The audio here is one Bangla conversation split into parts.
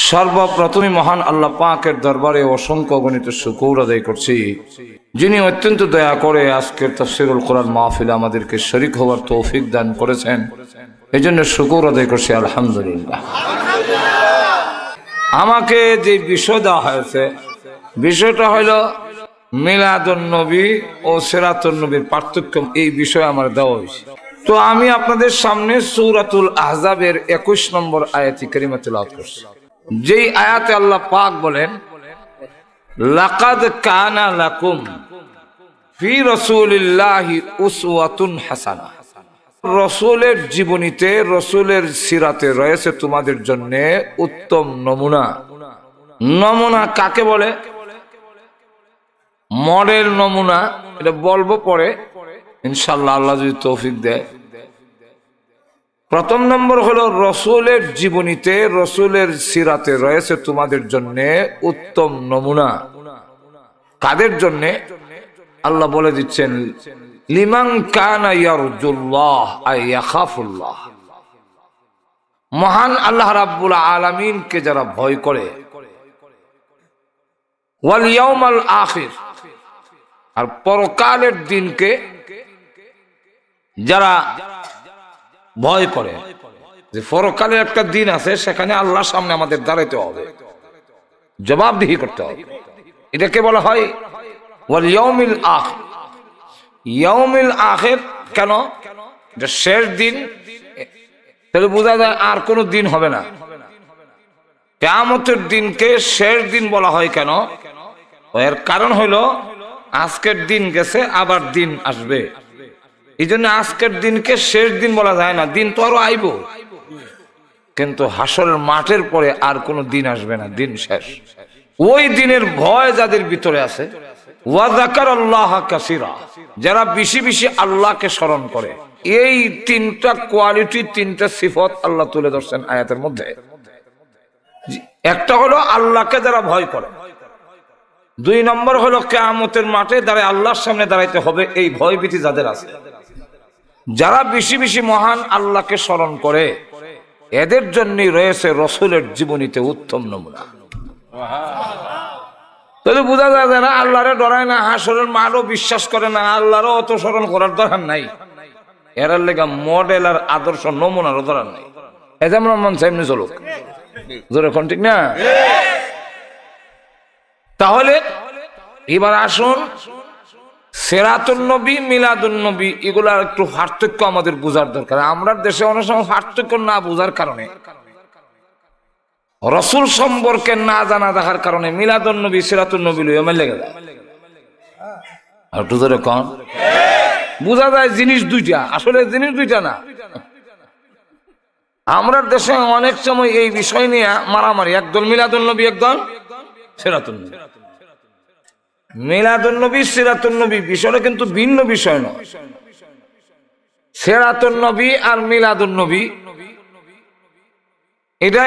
সর্বপ্রথমে মহান আল্লাহ পাকের দরবারে অসংখ্য অগণিত শুকর আদায় করছি, যিনি অত্যন্ত দয়া করে আজকের তাফসীরুল কোরআন মাহফিলে আমাদেরকে শরীক হওয়ার তৌফিক দান করেছেন। এই জন্য শুকর আদায় করছি আলহামদুলিল্লাহ। আমাকে যে বিষয় দেওয়া হয়েছে, বিষয়টা হইল মিলাদুন নবী ও সিরাতুন নবীর পার্থক্য। এই বিষয়ে আমার দেওয়া হয়েছে। তো আমি আপনাদের সামনে সূরাতুল আহজাবের 21 নম্বর আয়াতি কারিমা তেলাওয়াত করছি। যেই আয়াতে আল্লাহ পাক বলেন, লাকাদ কানা লাকুম ফি রাসূলিল্লাহি উসওয়াতুন হাসানাহ। রসুলের জীবনীতে, রসুলের সিরাতে রয়েছে তোমাদের জন্য উত্তম নমুনা। নমুনা কাকে বলে? মডেল নমুনা, এটা বলবো পরে ইনশাআল্লাহ, আল্লাহ যদি তৌফিক দেয়। প্রথম নম্বর হলো রসুলের জীবনীতে, রসুলের সিরাতে রয়েছে তোমাদের জন্য উত্তম নমুনা। কাদের জন্য? আল্লাহ বলে দিচ্ছেন, লিমান কানা ইয়ারজুল্লাহ আই ইয়াখাফুল্লাহ। মহান আল্লাহ রাব্বুল আলামিনকে যারা ভয় করে, ওয়াল ইয়াউমাল আখির, আর পরকালের দিনকে যারা ভয় করে, যে পরকালের একটা দিন আছে, সেখানে আল্লাহর সামনে আমাদের দাঁড়াইতে হবে, জবাবদিহি করতে হবে। এটাকে বলা হয় ওয়াল ইয়াউমিল আখির। ইয়াউমিল আখির কেন? এটা শেষ দিন, তাহলে বোঝা যায় আর কোনো দিন হবে না। কিয়ামতের দিনকে শেষ দিন বলা হয় কেন? এর কারণ হলো আজকের দিন গেছে, আবার দিন আসবে। এই জন্য আজকের দিনকে শেষ দিন বলা যায় না, দিন তো আরো আইব, কিন্তু হাসরের মাঠের পরে আর কোনো দিন আসবে না, দিন শেষ। ওই দিনের ভয় যাদের ভিতরে আছে, ওয়া যাকারাল্লাহ কাসীরা, যারা বেশি বেশি আল্লাহকে স্মরণ করে। এই তিনটা কোয়ালিটি, তিনটা সিফত আল্লাহ তুলে ধরছেন আয়াতের মধ্যে। একটা হলো আল্লাহকে যারা ভয় করে, দুই নম্বর হলো কিয়ামতের মাঠে দাঁড়ায় আল্লাহর সামনে দাঁড়াইতে হবে, এই ভয় ভীতি যাদের আছে। যারা বেশি বেশি মহান আল্লাহকে স্মরণ করে, এদের জন্যই রয়েছে রসুলের জীবনীতে উত্তম নমুনা। তাহলে বোঝা যায় যারা আল্লাহরে ডরায় না, হাসরের মাঠও বিশ্বাস করে না, আল্লাহরও অত স্মরণ করার দরকার নাই, এরার লেগা মডেল আর আদর্শ নমুনারও দরকার নাই। এ যেমন মন সামনে চলুক, জোরে কোন ঠিক না? তাহলে এবার আসুন, সিরাতুন নবী, মিলাদুন নবী, এগুলার একটু পার্থক্য আমাদের বোঝার দরকার। আমরা দেশে অনেক সময় পার্থক্য না বোঝার কারণে, রসুল সম্পর্কে না জানা দেখার কারণে মিলাদুন নবী, সিরাতুন নবী লইয়া মেলে গেল। একটু ধরে কন, বোঝা যায় জিনিস দুইটা, আসলে জিনিস দুইটা না। আমরা দেশে অনেক সময় এই বিষয় নিয়ে মারামারি, একদল মিলাদুন নবী, একদল সিরাতুন নবী। মিলাদুন নবী, সিরাতুন নবী বিষয়টা কিন্তু ভিন্ন বিষয় নয়। সিরাতুন নবী আর মিলাদুন নবী এটা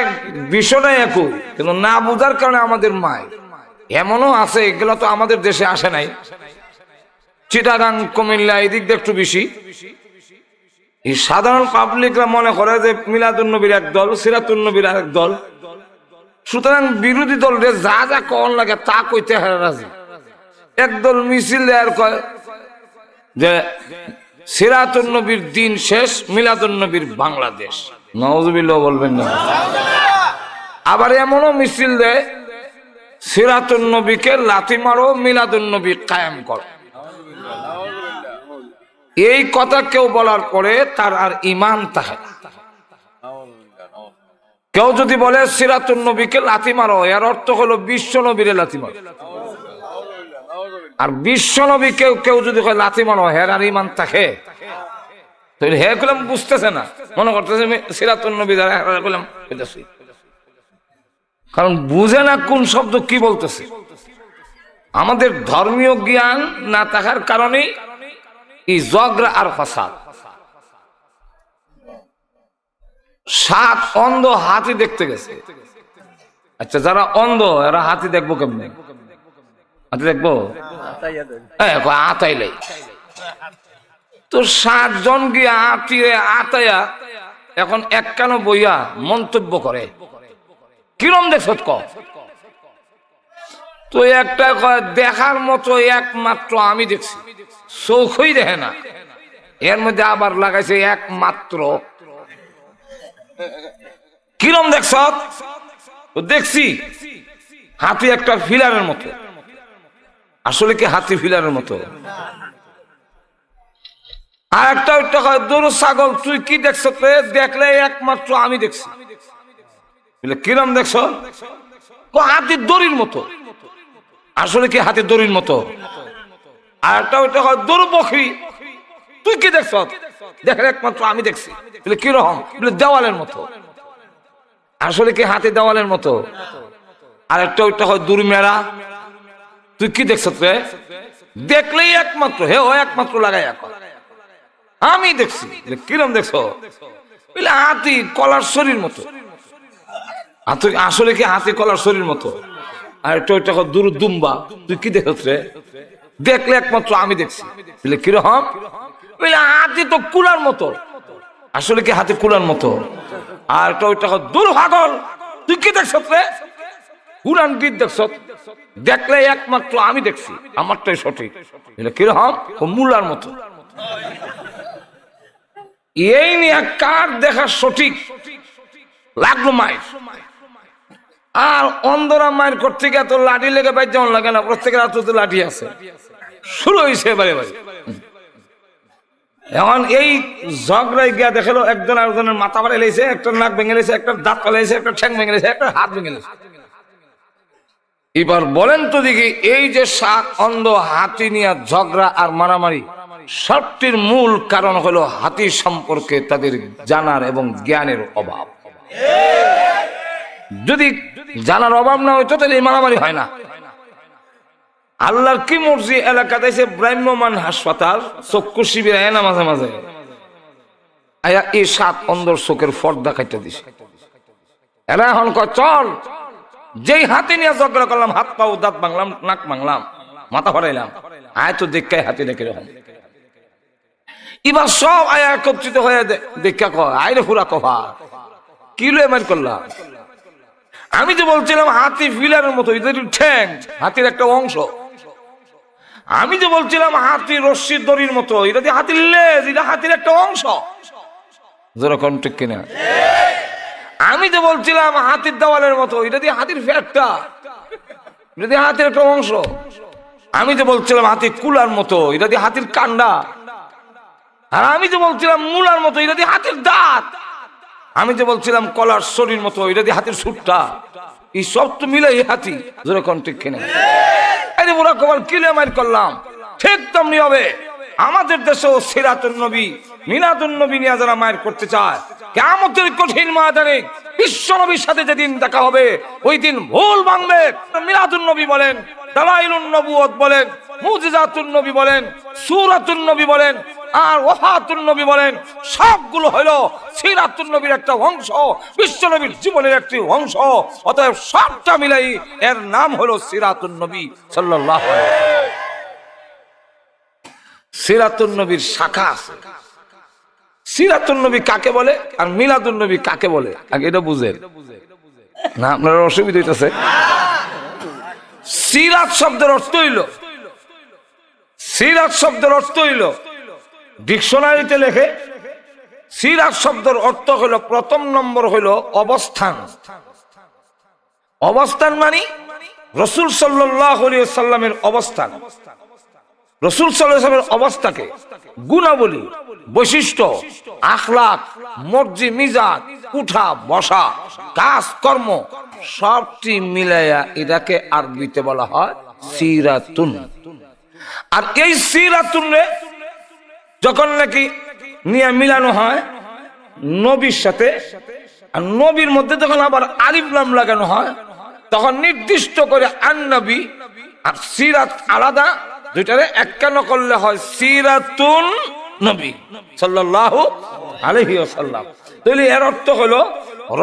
বিষয়টা একই, কিন্তু না বুঝার কারণে আমাদের মায়ের এমনও আছে, এগুলো তো আমাদের দেশে আসে নাই। চিটাগাং, কুমিল্লা এদিক দিয়ে একটু বেশি। এই সাধারণ পাবলিকরা মনে করে যে মিলাদুন নবীর এক দল, সিরাতুন নবীর আরেক দল। সুতরাং বিরোধী দলরে যা যা কন লাগে তা কইতে রাজি। একদল মিছিল দেয়ার কয় যে সিরাতুন নবীর দিন শেষ, মিলাদুন নবীর বাংলাদেশ। নাউজুবিল্লাহ বলবেন না? আবার এমনও মিছিল দেয়, সিরাতুন নবীকে লাথি মারো, মিলাদুন নবী কায়েম করো। এই কথা কেউ বলার পরে তার আর ঈমান থাকে না। কেউ যদি বলে সিরাতুন নবীকে লাথি মারো, এর অর্থ হলো বিশ্ব নবীরে লাথি মারো। আর বিশ্ব নবী কেউ যদি লাথি মারো, হের আর ঈমান থাকে? হে কলাম বুঝতেছে না, মনে করতেছে সিরাতুন নবী দ্বারা কলাম, কারণ বুঝে না কোন শব্দ কি বলতেছে। আমাদের ধর্মীয় জ্ঞান না থাকার কারণে এই ঝগড়া আর ফাসাদ। সাত অন্ধ হাতি দেখতে গেছে। আচ্ছা, যারা অন্ধ এরা হাতি দেখবো কেমনে? হাতি দেখবো আতাইলে তো 7 জন গিয়া আতাইয়া এখন এক কানো বইয়া মন্তব্য করে কিরম দেখছ ক? তো একটা কয় দেখার মতো একমাত্র আমি দেখছি, চোখই দেখে না। এর মধ্যে আবার লাগাইছে একমাত্র। কিরম দেখছ? দেখছি হাতি একটা ফিলারের মতো। আসলে কি হাতি ফিলারের মতো? আর একটা গরু ছাগল, তুই কি দেখছ? দেখলে একমাত্র আমি দেখছি। কিরম দেখছ? হাতির দড়ির মতো। আসলে কি হাতির দড়ির মতো? আর একটা গরু বকরি, তুই কি দেখছ? দেখলে একমাত্র আমি দেখছি। কিরকম? দেওয়ালের মতো। আসলে কি হাতি দেওয়ালের মতো? আর একটা দূর মেলা, তুই কি দেখছ? দেখলেই একমাত্র হে ও একমাত্র লাগাই আমি দেখছি। কিরম দেখছ? হাতি কলার শরীর মতো। আসলে কি হাতি কলার শরীর মতো? আর একটা দূর দুম্বা, তুই কি দেখছ? দেখলে একমাত্র আমি দেখছি। কিরকম? হাতি তো কুলার মতো। আসলে কি হাতি কুলার মতো? আর একটা দূর হাগল, তুই কি দেখছ? কুরান গীত দেখছ? দেখলে একমাত্র আমি দেখছি, আমারটাই সঠিক। কিরকম? মূলার মতো। এই নিয়ে কার দেখা সঠিক লাগলো মায়ের। আর অন্ধরা মায়ের করতে গিয়ে তো লাঠি লেগে বাইর যেমন লাগে না, প্রত্যেকের হাতে তো লাঠি আছে। শুরু হয়েছে এবারে বাড়ি। এখন এই ঝগড়ায় গিয়া দেখালো একজন আরেকজনের মাথা বাড়ে লেগেছে, একটা নাক ভেঙে লেগেছে, একটা দাঁত ফেলেছে, একটা ঠ্যাং ভেঙে লেগেছে, একটা হাত ভেঙে লেগেছে। এবার বলেন তো দেখি, এই যে সাত অন্ধ হাতি নিয়ে ঝগড়া আর মারামারি, সবটির মূল কারণ হলো হাতি সম্পর্কে তাদের জানার এবং জ্ঞানের অভাব। যদি জানার অভাব না হইতো তাহলে এই মারামারি হয় না। আল্লাহর কি মর্জি, এলাকাতে এসে ব্রাহ্মমান হাসপাতাল, চক্ষু শিবির আয় না মাঝে মাঝে আয়া এই সাত অন্ধর চোখের পর্দা কাটতে দিছে। এরা এখন কয় চল, যেই হাতি নিয়ে ঝগড়া করলাম, হাত পাও দাঁত ভাঙলাম, নাক ভাঙলাম, মাথা ফাটাইলাম, আয় তো দেখাই হাতি দেখে রকম। এবার সব আয়া একত্রিত হয়ে দেখা কয় আইরে ফুরা কভা কি লো এমন করলাম। আমি তো বলছিলাম হাতি ফিলারের মতো, এদের ঠ্যাং হাতির একটা অংশ। আমি যে বলছিলাম হাতি রশ্মির দড়ির মতো, এটা দিয়ে হাতির লেজ, এটা হাতির একটা অংশ। যেরকম ঠিক কিনা? আমি যে বলছিলাম হাতির দেওয়ালের মতো, এটা দিয়ে হাতির ফ্যাটটা, এটা দিয়ে হাতির একটা অংশ। আমি যে বলছিলাম হাতির কুলার মতো, এটা দিয়ে হাতির কান্ডা। আর আমি যে বলছিলাম মূলার মতো, এটা দিয়ে হাতির দাঁত। আমি যে বলছিলাম কলার শরীর মতো, এটা দিয়ে হাতির সুটটা। এই সব তো মিলে হাতি। যেরকম ঠিক কিনা? আরে ওরা কবার কিলে মাইর করলাম। ঠিক তেমনি হবে আমাদের দেশেও সিরাতুন নবী, মিলাদুন নবী নিয়ে যারা মায়ের করতে চায়, কিয়ামতের কঠিন ময়দানে বিশ্ব নবীর সাথে যেদিন দেখা হবে, ওই দিন ভুল ভাঙবে। মিলাদুন নবী বলেন, দালাইলুন নবুয়ত বলেন, মুজিজাতুন নবী বলেন, সূরাতুন নবী বলেন, আর ওফাতুন নবী বলেন, সবগুলো হলো সিরাতুন নবীর একটা অংশ, বিশ্ব নবীর জীবনের একটি অংশ। অতএব সবটা মিলাই এর নাম হলো সিরাতুন নবী সাল্লাল্লাহু আলাইহি ওয়াসাল্লাম। সিরাতুন নবীর শাখা আছে। সিরাতুন নবী কাকে বলে আর মিলাদুন নবী কাকে বলে, আগে এটা বুঝেন না, আপনার অসুবিধা হইতেছে। সিরাত শব্দের অর্থ হইল, সিরাত শব্দের অর্থ হইল, ডিকশনারিতে লেখে সিরাত শব্দের অর্থ হইল, প্রথম নম্বর হইল অবস্থান। অবস্থান মানে রাসূল সাল্লাল্লাহু আলাইহি ওয়াসাল্লামের অবস্থান। রাসূল সাল্লাল্লাহু আলাইহি ওয়াসাল্লামের অবস্থাকে গুণাবলী, বৈশিষ্ট্য, আখলাক, মর্জি, মিজাজ, উঠা বসা, কাজ কর্ম সবটি মিলাইয়া এটাকে আরবিতে বলা হয় সিরাতুন। আর এই সিরাতুনে যখন নাকি নিয়ে মিলানো হয় নবীর সাথে, আর নবীর মধ্যে যখন আবার আলিফ লাম লাগানো হয়, তখন নির্দিষ্ট করে আন-নবী আর সিরাত আলাদা, দুইটারে একান্ন করলে হয় সিরাতুন নবী সাল্লাল্লাহু আলাইহি ওয়াসাল্লাম। তাহলে এর অর্থ হলো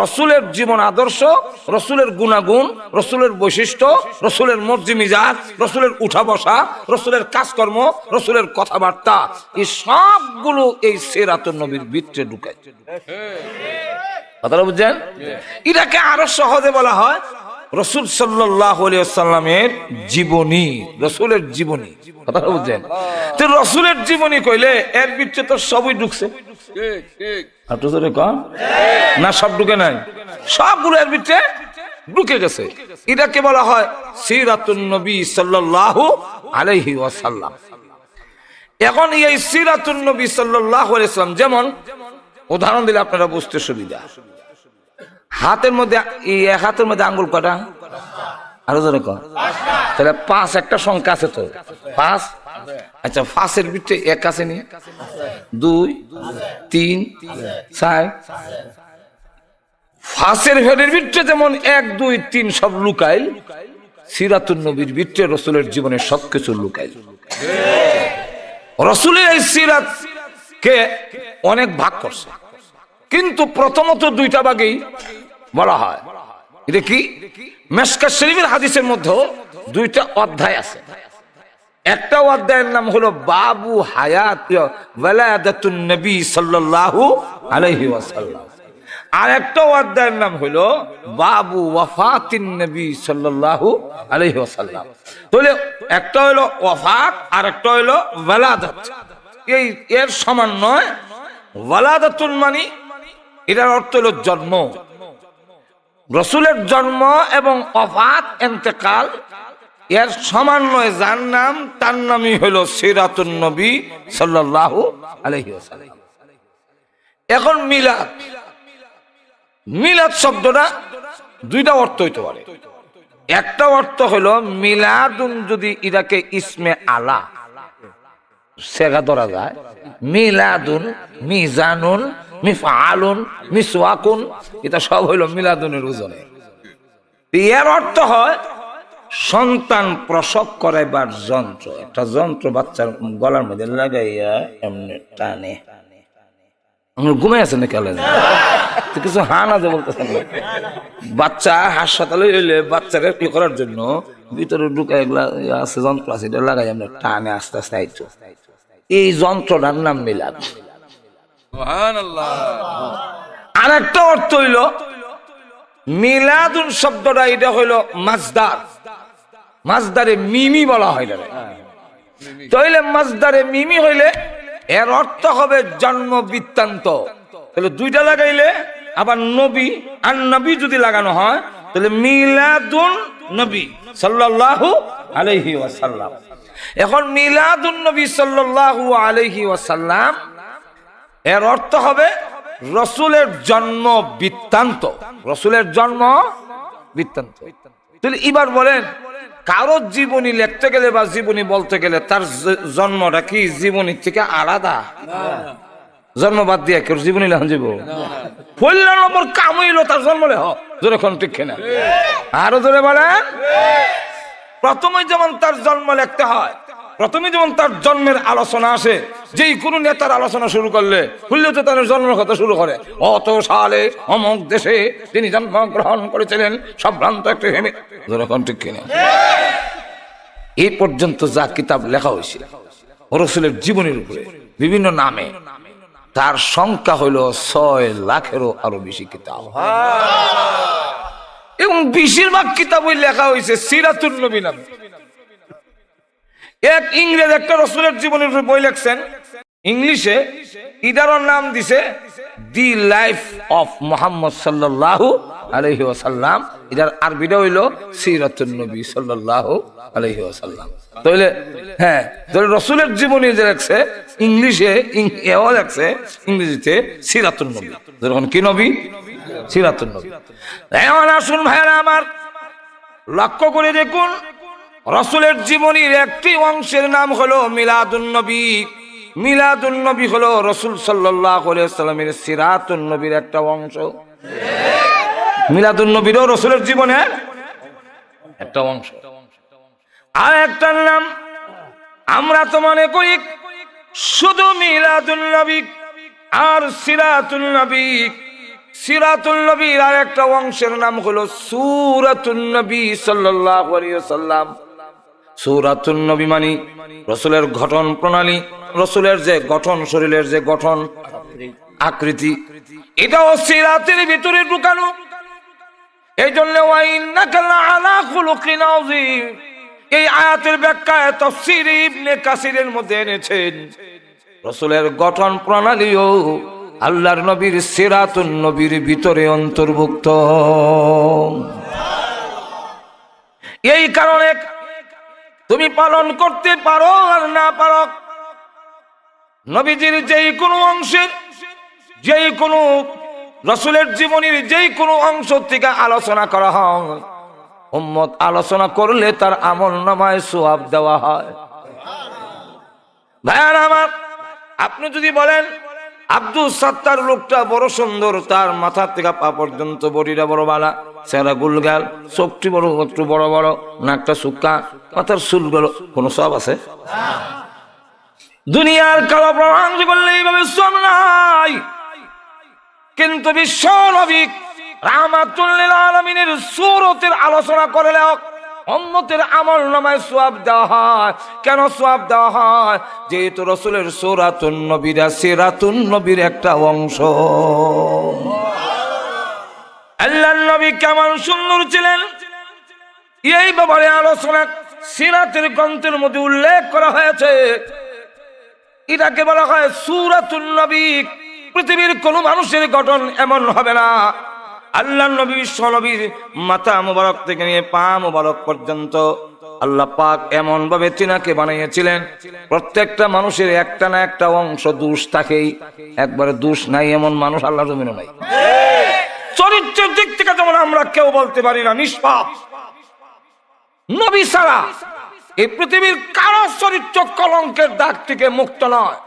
রাসূলের জীবন আদর্শ, রাসূলের গুণাগুণ, রাসূলের বৈশিষ্ট্য, রাসূলের মর্জি মিজাজ, রাসূলের উঠা বসা, রাসূলের কাজকর্ম, রাসূলের কথাবার্তা, এই সবগুলো এই সিরাতুন নবীর ভিতরে ঢুকায়। কথাটা বুঝছেন? এটাকে আরো সহজে বলা হয় রাসূল সাল্লাল্লাহু আলাইহি ওয়াসাল্লামের জীবনী, রাসূলের জীবনী। কথাটা বুঝছেন? তো রাসূলের জীবনী কইলে এর ভিতরে তো সবই ঢুকছে। ঠিক ঠিক। আপনি তো কন না সব ঢুকে নাই, সবগুলো এর ভিতরে ঢুকে গেছে। এটাকে বলা হয় সিরাতুন নবী সাল্লাল্লাহু আলাইহি ওয়াসাল্লাম। এখন এই সিরাতুন নবী সাল্লাল্লাহু আলাইহি ওয়াসাল্লাম, যেমন উদাহরণ দিলে আপনারা বুঝতে সুবিধা, হাতের মধ্যে এক হাতের মধ্যে আঙ্গুল কটা? আরো জোরে কর। তাহলে 5 একটা সংখ্যা আছে তো, 5। আচ্ছা 5-এর ভিতরে 1 আছে নি? 2 3 4। 5-এর ভেদের ভিতরে যেমন 1 2 3 সব লুকাইল, সিরাতুন নবীর ভিতরে রাসূলের জীবনের সবকিছু লুকাইল। রাসূলের এই সিরাত কে অনেক ভাগ করছে, কিন্তু প্রথমত 2টা ভাগেই বলা হয়। এটা কি? মিশকাত শরীফের হাদিসের মধ্যে 2টা অধ্যায় আছে। একটা অধ্যায়ের নাম হলো বাবু হায়াত ওয়ালাদাতুন নবী সাল্লাল্লাহু আলাইহি ওয়াসাল্লাম, আর একটা অধ্যায়ের নাম হলো বাবু ওয়াফাতিন নবী সাল্লাল্লাহু আলাইহি ওয়াসাল্লাম। তাহলে একটা হলো ওয়াফাত আর একটা হলো ওয়ালাদাত। এই এর সমান নয়। ওয়ালাদাতুন মানে এটার অর্থ হলো জন্ম, রাসূলের জন্ম, এবং ওয়াফাত ইন্তেকাল এর সমান নয়। যার নাম তার নামই হলো সিরাতুন নবী সাল্লাল্লাহু আলাইহি ওয়াসাল্লাম। এখন মিলাদ, মিলাদ শব্দটা 2টা অর্থ হইতে পারে। একটা অর্থ হলো মিলাদুন, যদি এটাকে ইসমে আলা সেগা ধরা যায়, মিলাদুন, মিজানুন, মিফআলুন, মিসওয়াকুন, এটা সব হইল মিলাদুনের ওজনে। এর অর্থ হয় সন্তান প্রসব করাইবার যন্ত্র। একটা যন্ত্র বাচ্চার গলার মধ্যে লাগাইয়া এমনি টানে। ঘুমাই আছেন না কেন? কিছু হানা যে বলতেছেন, বাচ্চা হাসপাতালে এলে বাচ্চাকে কি করার জন্য ভিতরে ঢুকে এগুলা আছে যন্ত্র আছে, এটা লাগাই আমরা টানে আস্তে আস্তে আইতো। এই যন্ত্রটার নাম মিলাদ। আর একটা অর্থ হইল মিলাদুন শব্দটা, এটা হইল মাজদার, মাজদারে মিমি বলা হয়। তাইলে মাজদারে মিমি হইলে এর অর্থ হবে জন্ম বৃত্তান্ত। তাহলে 2টা লাগাইলে আবার নবী আর নবী যদি লাগানো হয় তাহলে মিলাদুন নবী সাল্লাল্লাহু আলাইহি ওয়াসাল্লাম। এখন মিলাদুন নবী সাল্লাল্লাহু আলাইহি ওয়াসাল্লাম এর অর্থ হবে রাসূলের জন্ম বৃত্তান্ত, রাসূলের জন্ম বৃত্তান্ত। তাহলে এবার বলেন, কারো জীবনী লিখতে গেলে বা জীবনী বলতে গেলে তার জন্মটা কি জীবনীর থেকে আলাদা? জন্ম বাদ দিয়ে কেউ জীবনী লেখন যাব? 14 নম্বর কাম হইল তার জন্ম লেখ। যখন ঠিক না আরো জোরে বলেন। প্রথমে যেমন তার জন্ম লিখতে হয়, প্রথমে যেমন তার জন্মের আলোচনা আসে, যেই কোনো নেতার আলোচনা শুরু করলে খুললে তো তার জন্মের কথা শুরু করে, অত সালে অমুক দেশে তিনি জন্মগ্রহণ করেছিলেন সম্ভ্রান্ত একটা হেমে। যখন ঠিক কিনা এই পর্যন্ত যা কিতাব লেখা হয়েছে রাসূলের জীবনের উপরে বিভিন্ন নামে, তার সংখ্যা হইল 6 লাখেরও আরো বেশি কিতাব। এবং বেশিরভাগ কিতাবই লেখা হয়েছে সিরাতুন নবী নামে। এক ইংরেজ একটা রাসূলের জীবনের উপর বই লিখছেন ইংলিশে, ইদার নাম দিছে দি লাইফ অফ মুহাম্মদ সাল্লাল্লাহু আলাইহি ওয়াসাল্লাম। এটার আরবিটা হইল সিরাতুন নবী সাল্লাল্লাহু আলাইহি ওয়াসাল্লাম। তাহলে হ্যাঁ, তাহলে রাসূলের জীবনী যে লেখছে ইংলিশে, এও লেখছে ইংরেজিতে সিরাতুন নবী। যখন কি নবী? সিরাতুন নবী। এখন আসুন ভাইরা আমার, লক্ষ্য করে দেখুন, রাসূলের জীবনীর একটি অংশের নাম হলো মিলাদুন নবী। মিলাদুন নবী হলো রাসূল সাল্লাল্লাহু আলাইহি ওয়াসাল্লামের সিরাতুন নবীর একটা অংশ। মিলাদুন নবীরও রাসূলের জীবনের একটা অংশ। আর একটার নাম আমরা তো মনে করি শুধু মিলাদুন নবী আর সিরাতুন নবী। সিরাতুন নবীর আর একটা অংশের নাম হলো সূরাতুন নবী সাল্লাল্লাহু আলাইহি ওয়াসাল্লাম। সূরাতুন নবী মানে রাসূলের গঠন প্রণালী, রাসূলের যে গঠন, শরীরের যে গঠন, আকৃতি, এটাও সিরাতের ভিতরে ঢুকানো। এই জন্য ওয়াইন্নাকা লাআলা খুলুকিন আযীম, এই আয়াতের ব্যাখ্যায় তাফসীর ইবনে কাসিরের মধ্যে এনেছেন রাসূলের গঠন প্রণালীও আল্লাহর নবীর সিরাতুন নবীর ভিতরে অন্তর্ভুক্ত। এই কারণে তুমি পালন করতে পারো আর না পারো, নবীজির যেই কোনো অংশের, যেই কোনো রাসূলের জীবনের যেই কোনো অংশ থেকে আলোচনা করা হয়, উম্মত আলোচনা করলে তার আমলনামায় সওয়াব দেওয়া হয়। ভাইয়ারা আমার, আপনি যদি বলেন আব্দুল সাত্তার লোকটা বড় সুন্দর, তার মাথা থেকে পা পর্যন্ত বডিটা বড় বালা, চেহারা গুলগাল, চোখটি বড়, একটু বড় বড়, নাকটা সুক্কা, মাথার চুলগুলো, কোনো সওয়াব আছে? দুনিয়ার কালো প্রমাণ করলে এইভাবে সওয়াব নাই। কিন্তু বিশ্ব নবী রাহমাতুল লিল আলামিনের সূরতের আলোচনা করলে উম্মতের আমলনামায় সওয়াব দেওয়া হয়। কেন সওয়াব দেওয়া হয়? যেহেতু রাসূলের সূরাতুন নবীর, সিরাতুন নবীর একটা অংশ। আল্লাহর নবী কেমন সুন্দর ছিলেন এই ব্যাপারে আলোচনা সিরাতের গ্রন্থের মধ্যে উল্লেখ করা হয়েছে। এটাকে বলা হয় সূরাতুন নবী। পৃথিবীর কোন মানুষের গঠন এমন হবে না। আল্লাহর নবী, বিশ্ব নবীর মাথা মুবারক থেকে নিয়ে পা মুবারক পর্যন্ত আল্লাহ পাক এমন ভাবে তিনাকে বানিয়েছিলেন, প্রত্যেকটা মানুষের একটা না একটা অংশ দোষ থাকেই। একবারে দোষ নাই এমন মানুষ আল্লাহর জমিনে নাই। চরিত্রের দিক থেকে যেমন আমরা কেউ বলতে পারি না নিষ্পাপ, নবী ছাড়া এই পৃথিবীর কারো চরিত্র কলঙ্কের দাগ থেকে মুক্ত নয়।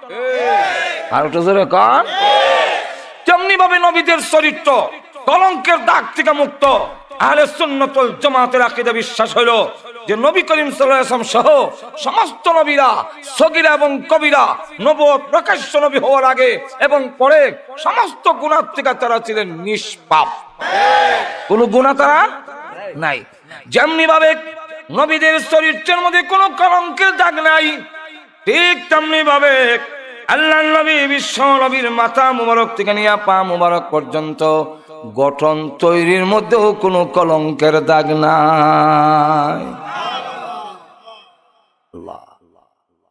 আর ওটা জোরে কর। তেমনি ভাবে নবীদের চরিত্র কলঙ্কের দাগ থেকে মুক্ত। আহলে সুন্নাত ওয়াল জামাতের আকীদা বিশ্বাস হলো যে নবী করিম সাল্লাল্লাহু আলাইহি ওয়াসাল্লাম সহ সমস্ত নবীরা, সগীরা এবং কবিরা, নবুয়ত প্রকাশ্য নবী হওয়ার আগে এবং পরে সমস্ত গুনাহ থেকে তারা ছিলেন নিষ্পাপ। কোনো গুনাহ তারা নাই। যেমনি ভাবে নবীদের চরিত্রের মধ্যে কোনো কলঙ্কের দাগ নাই, ঠিক তেমনি ভাবে আল্লাহর নবী, বিশ্ব নবীর মাথা মুবারক থেকে নিয়ে পা মুবারক পর্যন্ত গঠন তৈরির মধ্যেও কোনো কলঙ্কের দাগ নাই।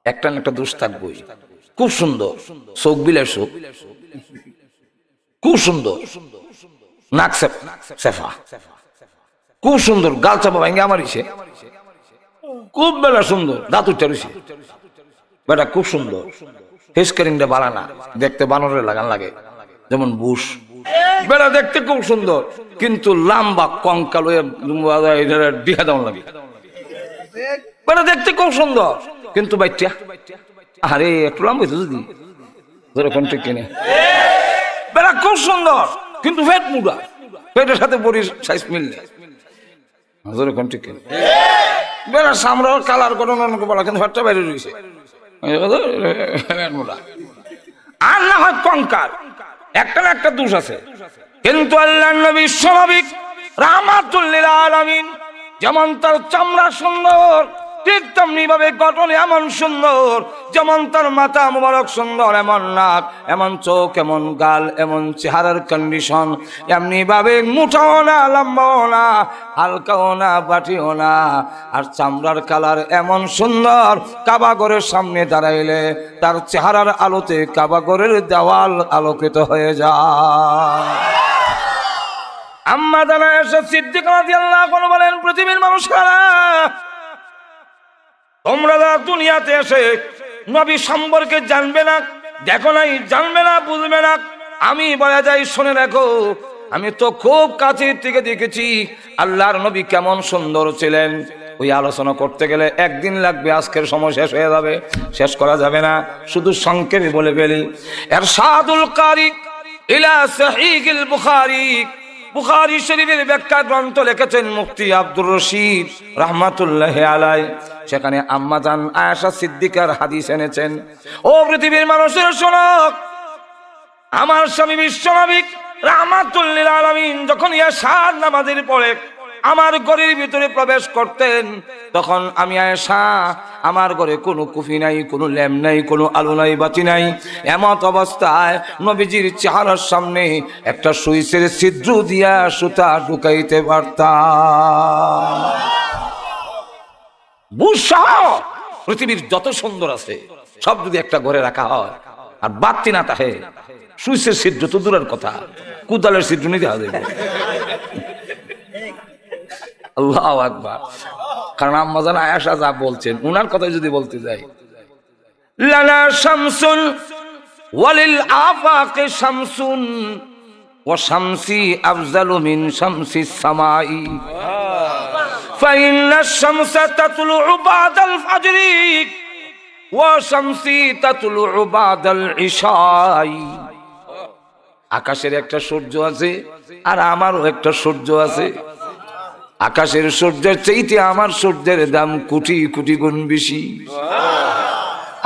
একটা না একটা দোষ থাকবই। খুব সুন্দর চোখ বিলাস, খুব সুন্দর নাক সেফা, খুব সুন্দর গাল চাপা ভাঙ্গে আমার ইসে, খুব বেলা সুন্দর দাঁত উচ্চারিছে, বেটা খুব সুন্দর। হেসকারিংটা বাড়া না, দেখতে বানরের লাগান লাগে, যেমন বুশ বেড়া দেখতে খুব সুন্দর, কিন্তু লাম্বা কঙ্কাল ডিহা দেওয়ান লাগে। বেড়া দেখতে খুব সুন্দর কিন্তু বাইটা আরে একটু লাম্বা হইতো যদি ঠিক কিনে। বেড়া খুব সুন্দর কিন্তু ফেট মুড়া, পেটের সাথে বড়ির সাইজ মিললে ঠিক কিনে। বেড়া সামরার কালার গঠন বলা কিন্তু ফেটটা বাইরে রয়েছে, আর না হয় কঙ্কাল, একটা না একটা দোষ আছে। কিন্তু আল্লাহর নবী স্বাভাবিক রাহমাতুল লিল আলামিন, যেমন তার চামড়া সুন্দর, ঠিক তেমনি ভাবে গঠন এমন সুন্দর। যেমন তার মাথা মুবারক সুন্দর, এমন নাক, এমন চোখ, এমন গাল, এমন চেহারার কন্ডিশন, এমনি ভাবে মোটাও না, লম্বাও না, হালকাও না, বাটিও না। আর চামড়ার কালার এমন সুন্দর, কাবাগরের সামনে দাঁড়াইলে তার চেহারার আলোতে কাবাগরের দেওয়াল আলোকিত হয়ে যায়। আম্মা জানা আয়েশা সিদ্দিকা রাদিয়াল্লাহু আনহা বলেন, পৃথিবীর মানুষেরা তোমরা দুনিয়াতে এসে নবী সম্পর্কে জানবে না, দেখো নাই, জানবে না, বুঝবে না। আমি বলে যাই, শুনে রাখো, আমি তো খুব কাছের থেকে দেখেছি আল্লাহর নবী কেমন সুন্দর ছিলেন। ওই আলোচনা করতে গেলে একদিন লাগবে, আজকের সময় শেষ হয়ে যাবে, শেষ করা যাবে না। শুধু সংক্ষেপে বলে ফেলি। ইরশাদুল কারি ইলা সহিহুল বুখারী, বুখারী শরীফের ব্যাখ্যা গ্রন্থ লিখেছেন মুফতি আব্দুর রশিদ রাহমাতুল্লাহি আলাইহি। সেখানে আম্মা জান আয়েশা সিদ্দিকার হাদিস এনেছেন। ও পৃথিবীর মানুষের শোনো, আমার স্বামী বিশ্বনবী রাহমাতুল লিল আলামিন যখন ইশার নামাজের পরে আমার ঘরের ভিতরে প্রবেশ করতেন, তখন আমি আয়েশা আমার ঘরে কোনো কুফি নাই, কোনো ল্যাম্প নাই, কোনো আলো নাই, বাতি নাই। এমত অবস্থায় নবীজির চেহারার সামনে একটা সুইচের ছিদ্র দিয়া সুতা ঢুকাইতে পারতাম। বুঝসহ পৃথিবীর যত সুন্দর আছে সব যদি একটা ঘরে রাখা হয় আর বাতি না থাকে, সুইচের ছিদ্র তো দূরের কথা, কুদালের ছিদ্র নিতে হবে। আল্লাহু আকবার। কারণ আম্মা জান আয়েশা যা বলছেন উনার কথা যদি বলতে যাই, লানা শামসুন ওয়ালিল আফাকে শামসুন ওয়া শামসি আফজালু মিন শামসিস সামাই ফাইন্না শামসা তাতলুউ বাদাল ফাজরি ওয়া শামসি তাতলুউ বাদাল ইশাই। আকাশের একটা সূর্য আছে আর আমারও একটা সূর্য আছে। আকাশের সূর্যের চাইতে আমার সূর্যের দাম কোটি কোটি গুণ বেশি।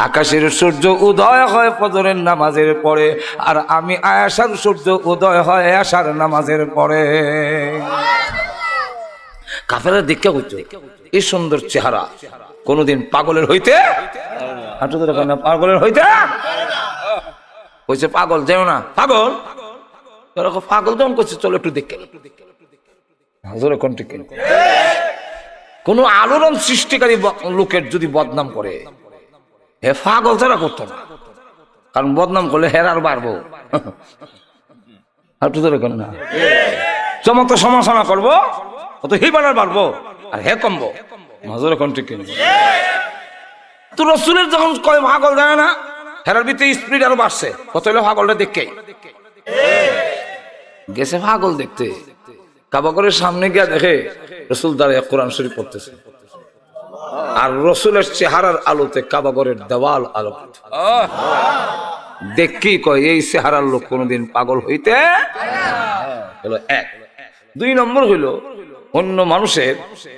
আকাশের সূর্য উদয় হয় ফজরের নামাজের পরে, আর আমি আয়েশার সূর্য উদয় হয় এশার নামাজের পরে। কাফেররা দেখে হইতো এই সুন্দর চেহারা কোনদিন পাগলের হইতে, পাগলের হইতে কইছে পাগল যেও না, পাগল পাগল যখন করছে চলো একটু দেখে। কোন আলোড়ন সৃষ্টিকারী লোকের যদি বদনাম করে, হে পাগল তারা করতো না, কারণ বদনাম করলে হেরার বাড়বো, না যত সমালোচনা করবো তত হিবানার বাড়বো আর হে কমবো। নজরে কোন ঠিক তো রসুলের যখন কয় পাগল দেয় না, হেরার ভিতরে স্পিড আরো বাড়ছে, কত হলো পাগলটা দেখে গেছে। পাগল দেখতে কাবাগরের সামনে গিয়ে দেখে রসুল দাঁড়িয়ে কোরআন শরীফ পড়তেছে, আর রসুলের চেহারার আলোতে কাবাগরের দেওয়াল আলোকিত। দেখি কয় এই চেহারার লোক কোনদিন পাগল হইতে হলো। এক, দুই নম্বর হইল অন্য মানুষের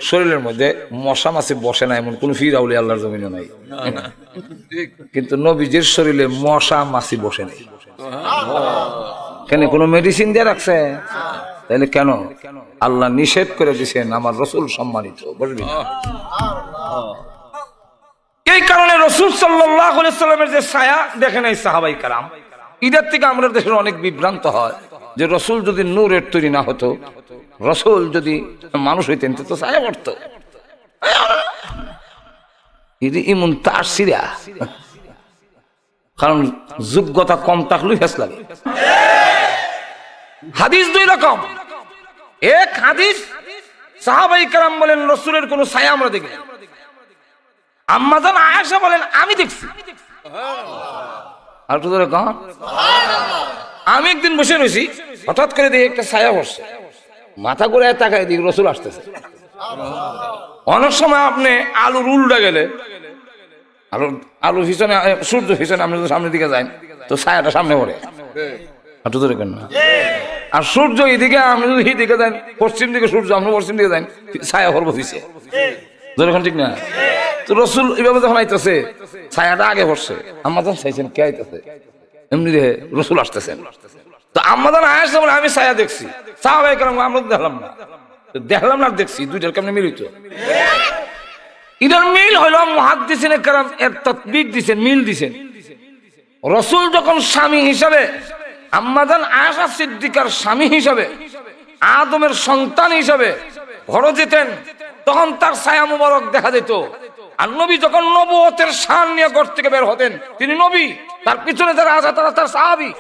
শরীরের মধ্যে মশা মাছি বসে না এমন কোন ফির আউলি আল্লাহর জমিনে নাই, কিন্তু নবীজির শরীরে মশা মাছি বসে নেই। কেন কোনো মেডিসিন দিয়ে রাখছে? তাহলে কেন? আল্লাহ নিষেধ করে দিয়েছেন, আমার রসুল সম্মানিত, বুঝবি? এই কারণে রসুল সাল্লাল্লাহু আলাইহি সাল্লামের যে ছায়া দেখে নাই সাহাবাই কারাম, ইদার থেকে আমরা দেশের অনেক বিভ্রান্ত হয় যে রসুল যদি নূরের তৈরি না হতো, রসুল যদি মানুষ হইতেন তো ছায়া পড়তো। ইমন তার সিরা, কারণ যোগ্যতা কম থাকলেই ফেস লাগে। হাদিস দুই রকম। এক হাদিস সাহাবাই কেরাম বলেন রসুলের কোন ছায়া আমরা দেখি, আম্মা জান আয়েশা বলেন আমি দেখছি। আর তো আমি একদিন বসে রয়েছি, হঠাৎ করে দেখি একটা ছায়া বসছে, মাথা করে তাকায় দিকে রসুল আসতেছে। অনেক সময় আপনি আলুর উল্টা গেলে, আলু পিছনে সূর্য পিছনে আপনি যদি সামনের দিকে যান তো ছায়াটা সামনে পড়ে, আর সূর্য এইদিকে আপনি যদি এইদিকে যান, পশ্চিম দিকে সূর্য আপনি পশ্চিম দিকে যান, ছায়া পড়বো পিছিয়ে, যখন ঠিক না? তো রসুল এইভাবে যখন আইতেছে ছায়াটা আগে পড়ছে, আম্মাজান চাইছেন কে আইতেছে, এমনি দেখে রসুল আসতেছেন। তো আম্মাজান আয়েশা বলে আমি ছায়া দেখছি, সাহাবায়ে কেরাম আমরা দেখলাম না দেখছি, দুইটার কেমনে মিলিত? এটার মিল হইল মুহাদ্দিসিনে কেরাম এর তাতবিক দিছেন, মিল দিছেন। রসুল যখন স্বামী হিসাবে, আম্মাজান আয়েশা সিদ্দিকার স্বামী হিসাবে, আদমের সন্তান হিসাবে ঘরে যেতেন, তখন তার ছায়া মুবারক দেখা যেত। আর নবী যখন নবুয়তের শান নিয়ে ঘর থেকে বের হতেন, তিনি নবী, তার পিছনে যারা আছে তারা তার সাহাবী।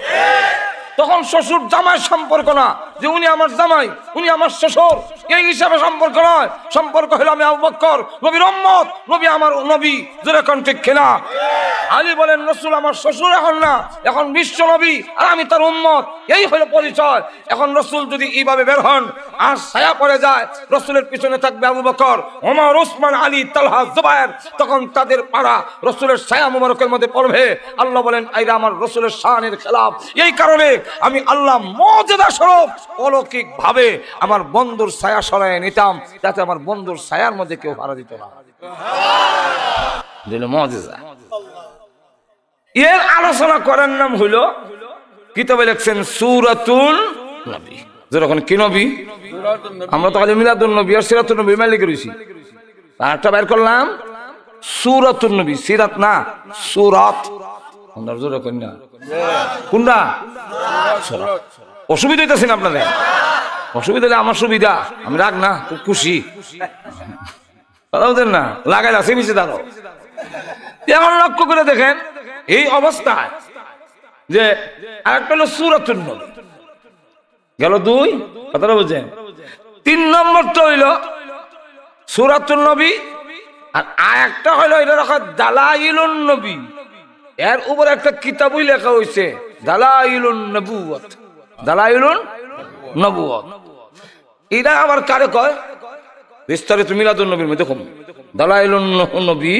তখন শ্বশুর জামাই সম্পর্ক না যে উনি আমার জামাই, উনি আমার শ্বশুর, এই হিসাবে সম্পর্ক নয়। সম্পর্ক হলো আমি আবু বকর, নবীর উম্মত, নবী আমার নবী, জোরে কোন ঠিক কিনা? আলী বলেন রসুল আমার শ্বশুর এখন না, এখন বিশ্ব নবী আর আমি তার উম্মত, এই হলো পরিচয়। এখন রসুল যদি এইভাবে বের হন আর ছায়া পড়ে যায়, রসুলের পিছনে থাকবে আবু বকর, ওমর, উসমান, আলী, তালহা, জুবায়ের, তখন তাদের পাড়া রসুলের ছায়া মুবারকের মধ্যে পড়বে। আল্লাহ বলেন এইটা আমার রসুলের শানের খেলাফ। এই কারণে আমি আল্লাহ মুজিজা স্বরূপ অলৌকিক ভাবে আমার বন্ধুর ছায়া সরায় নিতাম, যাতে আমার বন্ধুর ছায়ার মধ্যে কেউ হারা দিত না। মুজিজা এর আলোচনা করার নাম হইল, কিতাবে লিখছেন সূরাতুন নবী। যখন কি নবী? আমরা তো খালি মিলাদুন নবী আর সিরাতুন নবী মালিক রইছি, তারটা বের করলাম সূরাতুন নবী, সিরাত না, সূরাত। জোরে কই না, কোনটা? অসুবিধা হইতেছে না আপনাদের? অসুবিধা হলে আমার সুবিধা, আমি রাগ না, খুব খুশি। কথা বলতেন না, লাগাই আছে মিশে দাঁড়ো। এখন লক্ষ্য করে দেখেন এই অবস্থায় যে আরেকটা হলো সূরাতুন নবী গেল 2, কথাটা বুঝছেন? 3 নম্বরটা হইল সূরাতুন নবী, আর আরেকটা হইলো এটা রাখা দালাইলুন নবী। এর উপর একটা কিতাবই লেখা হয়েছে দালাইলুন নবুওয়াত, দালাইলুন নবুওয়াত। এটা আবার কারে কয়? বিস্তারিত মিলাদুন নবীর মধ্যে দেখুন দালাইলুন নবী,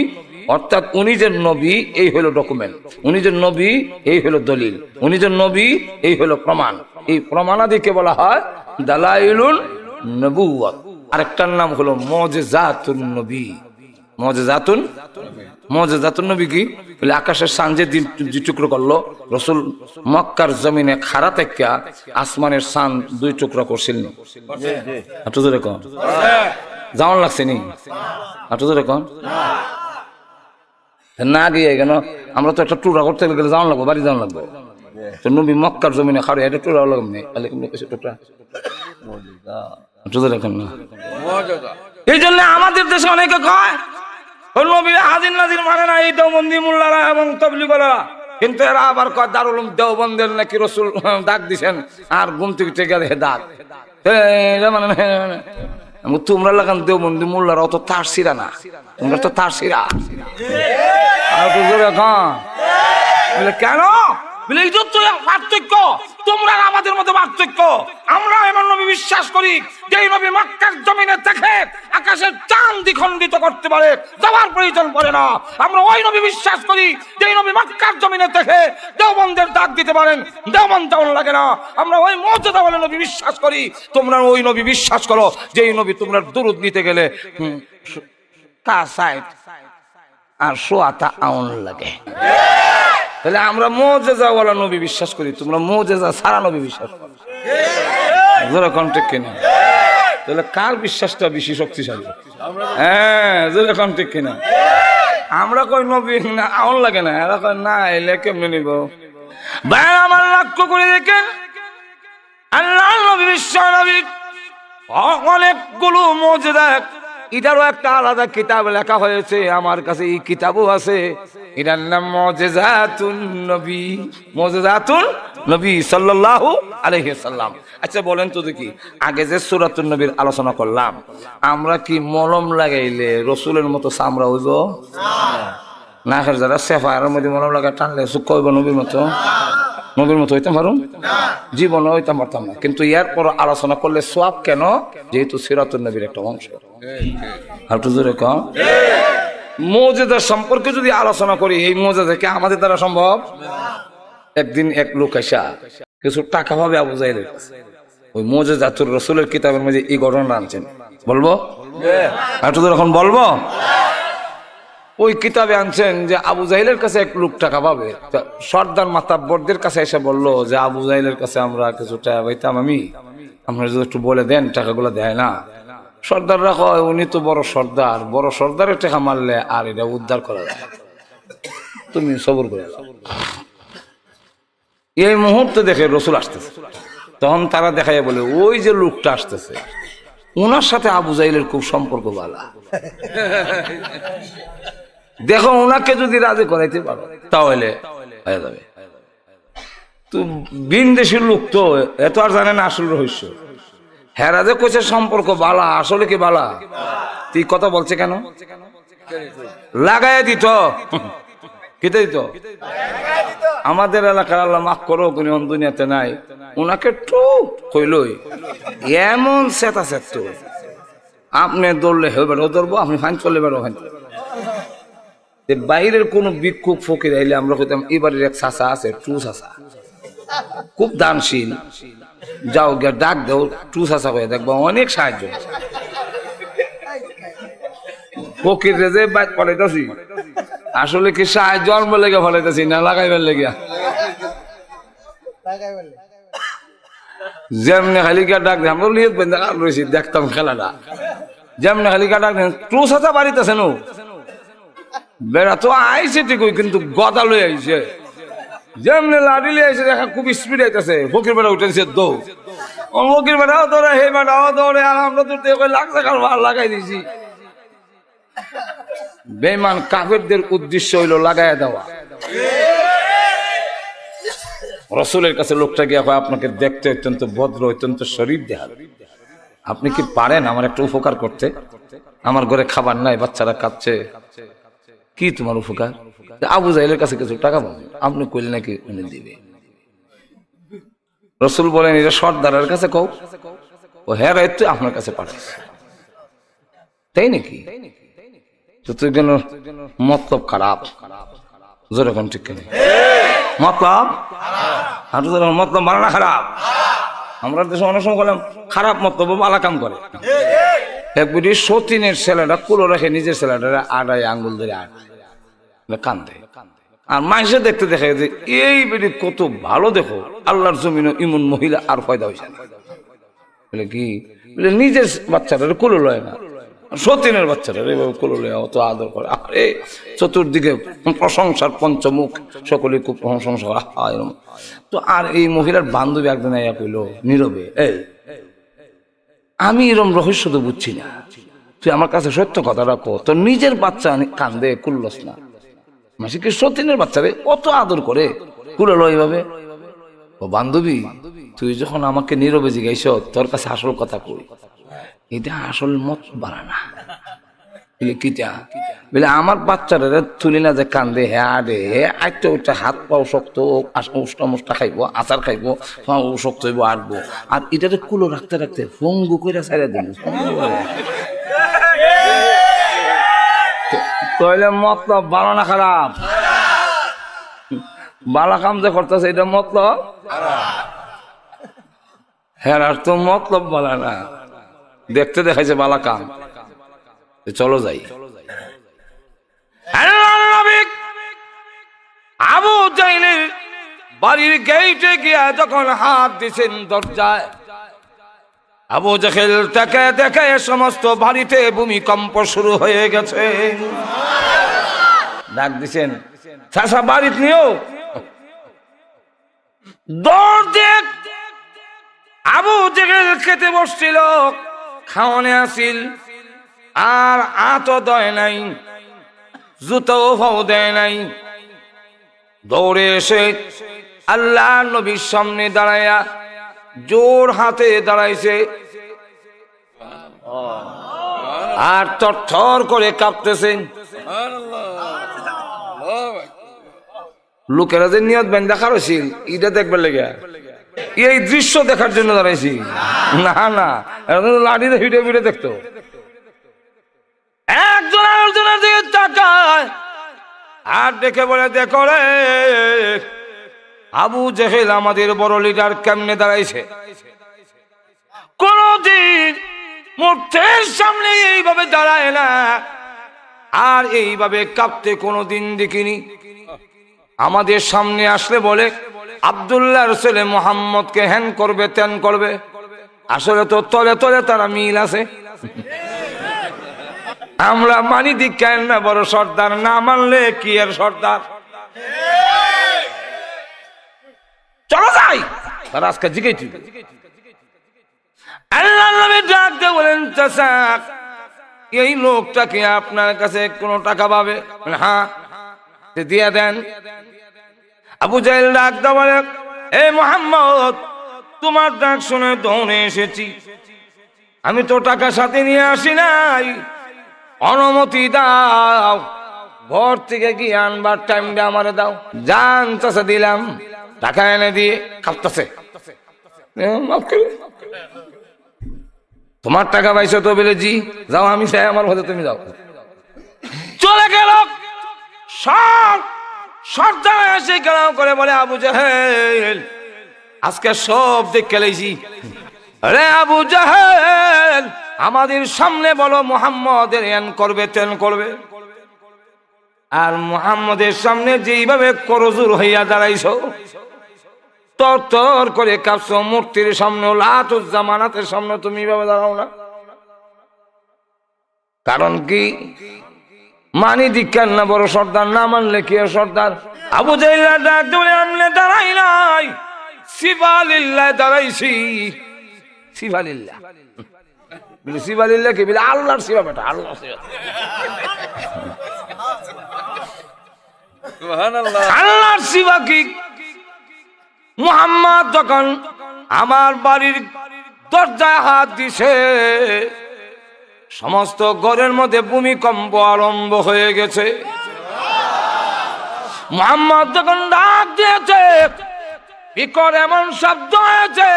অর্থাৎ উনি যে নবী এই হলো ডকুমেন্ট, উনি যে নবী এই হলো দলিল, উনি যে নবী এই হলো প্রমাণ। এই প্রমাণাদিকে বলা হয় দালাইলুন নবুওয়াত। আরেকটার নাম হলো মুজিজাতুন নবী। মুজিজাতুন, মুজিজাতুন নবী কি? বলে আকাশের চাঁদ যে দুই টুকরো করলো, রাসূল মক্কার জমিনে খাড়া থেকে আসমানের চাঁদ 2 টুকরা করছিলেন। একটু জোরে কন, যেমন লাগছে নি? একটু জোরে কন না গিয়ে কেন? আমরা তো একটা টুকরা করতে গেলে যাওয়ান লাগবো, বাড়ি যাওয়ান লাগবো। তো নবী মক্কার জমিনে খাড়া এটা টুকরা লাগবে টুকরা। একটু জোরে কন না। এই জন্য আমাদের দেশে অনেকে কয় নবীর হাজির নাজির মানে না এই দেওবন্দি মোল্লারা এবং তাবলীগীরা, কিন্তু এরা আবার কয় দারুল উলুম দেওবন্দের নাকি রাসূল ডাক দিছেন আর ঘুম থেকে টেকে দেখে ডাক। মানে তোমরা লাগান দেওবন্দি মোল্লারা অত তার সিরা না, তোমরা তো তার সিরা। আর তো জোরে বলে কেন? বলে এই তো পার্থক্য, তোমরা আমাদের মধ্যে পার্থক্য। আমরা এমন নবী বিশ্বাস করি যে নবী মক্কার জমিনে থেকে আকাশের চাঁদ দ্বিখণ্ডিত করতে পারে, যাওয়ার প্রয়োজন পড়ে না। আমরা ওই নবী বিশ্বাস করি যে নবী মক্কার জমিনে থেকে দেওবন্দের ডাক দিতে পারেন, দেওবন্দ যাওয়ার লাগে না। আমরা ওই মুজিজা বলে নবী বিশ্বাস করি, তোমরা ওই নবী বিশ্বাস করো যে নবী তোমরা দুরূদ নিতে গেলে তা সাইড আর সোয়াতা আউন লাগে। তাহলে আমরা মুজিজা ওয়ালা নবী বিশ্বাস করি, তোমরা মুজিজা ছাড়া নবী বিশ্বাস করো। জোরে কন্টেক্ট কিনা? তাহলে কার বিশ্বাসটা বেশি শক্তিশালী? হ্যাঁ, জোরে কন্টেক্ট কিনা? আমরা কই নবী না আউন লাগে না, এরা কয় না এলে কেমনে নিব? ভাই আমার লক্ষ্য করে দেখেন আল্লাহ নবী বিশ্ব নবী অনেকগুলো মুজিজা, এটারও একটা আলাদা কিতাব লেখা হয়েছে, আমার কাছে এই কিতাবও আছে। এটার নাম মুজিজাতুন নবী, মুজিজাতুন নবী সাল্লাল্লাহু আলাইহি সাল্লাম। আচ্ছা বলেন তো দেখি, আগে যে সূরাতুন নবীর আলোচনা করলাম, আমরা কি মলম লাগাইলে রাসূলের মতো চামড়া হইব? না, যারা সেফায়ের মধ্যে মলম লাগা টানলে সুখ হইব নবীর মতো? নবীর মতো হইতে পারুন? জীবনে হইতে পারতাম না। কিন্তু এর পর আলোচনা করলে সওয়াব কেন? যেহেতু সিরাতুন নবীর একটা অংশ। আর তো জোরে কম মুজিজা সম্পর্কে যদি আলোচনা করি, এই মুজিজা কি আমাদের দ্বারা সম্ভব? একদিন এক লোক আইসা কিছু টাকা পাবে আবু জাহেলের কাছে, ওই মুজিজাতুর রাসূলের কিতাবের মধ্যে এই ঘটনা আনছেন। বলবো? আর তো এখন বলবো। ওই কিতাবে আনছেন যে আবু জাহেলের কাছে এক লোক টাকা পাবে। সর্দার মাতাব্বরদের কাছে এসে বললো যে আবু জাহেলের কাছে আমরা কিছু টাকা পাইতাম, আমরা যদি একটু বলে দেন টাকাগুলো দেয় না। সর্দাররা কয় উনি তো বড় সর্দার, বড় সর্দারের টাকা মারলে আর এটা উদ্ধার করা যায়, তুমি সবর করে। এই মুহূর্তে দেখে রাসূল আসতেছে, তখন তারা দেখায় বলে ওই যে লোকটা আসতেছে ওনার সাথে আবু জাহেলের খুব সম্পর্ক ভালো, দেখো ওনাকে যদি রাজি করাইতে পারো তাহলে হয়ে যাবে। তো বিন দেশের লোক তো এত আর জানে না আসল রহস্য। হেরা যে কইছে সম্পর্ক বালা, আসলে কি বালা? তুই কথা বলছে কেন? লাগাই দিত, কেটে দিত। আমাদের এলাকার আল্লাহ মাফ করো কোন দুনিয়াতে নাই, ওনাকে একটু কইলই এমন সেতা সেত, আপনি দৌড়লে হেবেরও ধরবো, আপনি ফাইন চললে বেরো ফাইন। বাইরের কোন ভিক্ষুক ফকির আইলে আমরা কইতাম এই বাড়ির এক চাচা আছে, টু চাচা, খুব দানশীল, যাও গিয়া ডাক দেও টু চাচা করে দেখবো, অনেক সাহায্য। ফকির যে বাইক ফলাইতেছি আসলে কি সাহায্য জন্ম লেগে ফলাইতেছি না লাগাইবার লেগে? যেমনি খালি গিয়া ডাক দে, আমরা লিয়ে রয়েছি দেখতাম খেলাটা, যেমনি খালি গিয়া ডাক দেন টু চাচা বাড়িতেছে নো, বেড়া তো আইছে ঠিকই, কিন্তু গদা লই আইছে, যেমনি লাড়ি লিয়ে আইছে দেখা খুব স্পিড আইতেছে। ফকির বেড়া উঠেছে দৌড়, ফকির বেড়াও দৌড়ে, হে বেড়াও দৌড়ে, আর আমরা তো লাগছে কারবার লাগাই দিয়েছি। বেঈমান কাফেরদের উদ্দেশ্য হইল লাগাইয়া দেওয়া। রাসূলের কাছে লোকটা গিয়া কয়, আপনাকে দেখতে অত্যন্ত ভদ্র, অত্যন্ত শরীফ দেখা, আপনি কি পারেন আমার একটা উপকার করতে? আমার ঘরে খাবার নাই, বাচ্চারা কাঁদছে, কি তোমার উপকার? আবু জাহেলের কাছে কিছু টাকা পাবো, আপনি কইলে নাকি উনি দিবে। রাসূল বলেন, এটা সর্দারের কাছে কও। ও হ্যাঁ রাইত আপনার কাছে পাঠাইছে, তাই নাকি? তো তুই কেন মতলব খারাপ, যেরকম ঠিক কেন মতলব মতলব ভালো না খারাপ? আমরা দেশে অনেক সময় বললাম খারাপ মতলব ভালো কাম করে। একবারে সতীনের ছেলেটা কুলো রেখে নিজের ছেলেটা আড়াই আঙ্গুল ধরে কান্দে, আর মাইসে দেখতে দেখে যে এই বেটি কত ভালো, দেখো আল্লাহর জমিন ইমন মহিলা আর ফয়দা হয়েছে না। বলে কি, বলে নিজের বাচ্চাটা কুলো লয় না, সতীনের বাচ্চাটা এভাবে কুলো লয় অত আদর করে। আরে চতুর্দিকে প্রশংসার পঞ্চমুখ, সকলে খুব প্রশংসা করা। তো আর এই মহিলার বান্ধবী একদিন আইয়া কইল নীরবে, এই আমি এরম রহস্য তো বুঝছি না, তুই আমার কাছে সত্য কথা রাখো, তোর নিজের বাচ্চা কান্দে কুল্লস না, মাসিকে সতীনের বাচ্চারে কত আদর করে কুলো লয় এইভাবে। ও বান্ধবী, তুই যখন আমাকে নীরবে জিগাইছ, তোর কাছে আসল কথা কই, এটা আসল মত বাড়া না। কিটা বলে, আমার বাচ্চারা তুলি না যে কান্দে, হ্যাঁ রে আটটা উঠটা হাত পাও শক্ত, উষ্টা মুষ্টা খাইবো, আচার খাইবো, শক্ত হইব আটবো, আর এটাতে কুলো রাখতে রাখতে ফঙ্গু করে ছাড়া দিন। তাহলে মতলব ভালো না খারাপ? বালা কাম যে করতেছে এটা মতলব, হ্যাঁ আর তো মতলব বালা না, দেখতে দেখাইছে বালা কাম। চলো যাই। আবু জাহেলের বাড়ির গেটে গিয়া যখন হাত দিছেন দরজায়, আবু জাহেল তাকে দেখে সমস্ত বাড়িতে ভূমিকম্প শুরু হয়ে গেছে। ডাক দিছেন, চাচা বাড়িতে নিও। দৌড় দেখ, আবু জাহেল খেতে বসছিল, খাওয়ানে আসিল, আর আতো দেয় নাই, জুতাও ফাও দেয় নাই। দৌড়ে এসে আল্লাহ নবীর সামনে দাঁড়াইয়া জোর হাতে দাঁড়াইছে, আর থরথর করে কাঁপতেছেন। লোকেরা যে নিয়ত বেন দেখার হয়েছিল, এটা দেখবার লেগে, এই দৃশ্য দেখার জন্য দাঁড়াইছি না, না লাঠি ভিড়ে ভিড়ে দেখতো। একজন আরেকজনের দিকে তাকায় আর দেখে বলে, দেখো রে আবু জাহেল আমাদের বড় লিডার কেমনে দাঁড়াইছে, কোনদিন মূর্তির সামনে এইভাবে দাঁড়ায় না, আর এইভাবে কাঁপতে কোনদিন দেখিনি। আমাদের সামনে আসলে বলে আব্দুল্লাহর ছেলে মুহাম্মদকে হ্যান করবে ত্যান করবে, আসলে তো তলে তলে তারা মিল আছে। আমরা মানি দিকেন না বড় সর্দার, না মানলে কি এর সর্দার। চলো যাই, তারা আজকে জিজ্ঞেস আল্লাহ নবী ডাক দিয়ে বলেন, চাচা এই লোকটা কি আপনার কাছে কোনো টাকা পাবে? হ্যাঁ, দিয়ে দেন। আবু জাহেল ডাক দিয়ে বলে, এই মুহাম্মদ, তোমার ডাক শুনে দৌড়ে এসেছি, আমি তো টাকা সাথে নিয়ে আসি নাই, অনুমতি দাও, ঘর থেকে গিয়ে আনবার টাইমটা আমারে দাও। জান চাচা দিলাম, টাকা এনে দিয়ে কাঁপতেছে, তোমার টাকা পাইছো তো? বলে জি। যাও, আমি চাই আমার মধ্যে তুমি যাও। চলে গেল। সব সর্দার এসে গেলাম করে বলে, আবু জাহেল আজকে সব দেখে লেছি। আরে আবু জাহেল, আমাদের সামনে বলো মুহাম্মদের এন করবে তেন করবে, আর মুহাম্মদের সামনে যেইভাবে করজুর হইয়া দাঁড়াইছো, তর তর করে কাঁপছো, মূর্তির সামনে লাতুজ্জামানাতের সামনে তুমি এইভাবে দাঁড়াও না। কারণ কি? মানি দীক্ষার না বড় সর্দার, না মানলে কি সর্দার? আবু জাহেল ডাক ধরে আমলে দাঁড়াই নাই, সিফালিল্লাহ দাঁড়াইছি। সিফালিল্লাহ বলে, সিফালিল্লাহ কি বলে? আল্লাহর সিফা বেটা, আল্লাহর সিফা। আল্লাহর সিফা কি? মুহাম্মদ যখন আমার বাড়ির দরজায় হাত দিছে, সমস্ত ঘরের মধ্যে ভূমিকম্প আরম্ভ হয়ে গেছে। মুহাম্মদ যখন ডাক দিয়েছে, বিকট এমন শব্দ হয়েছে,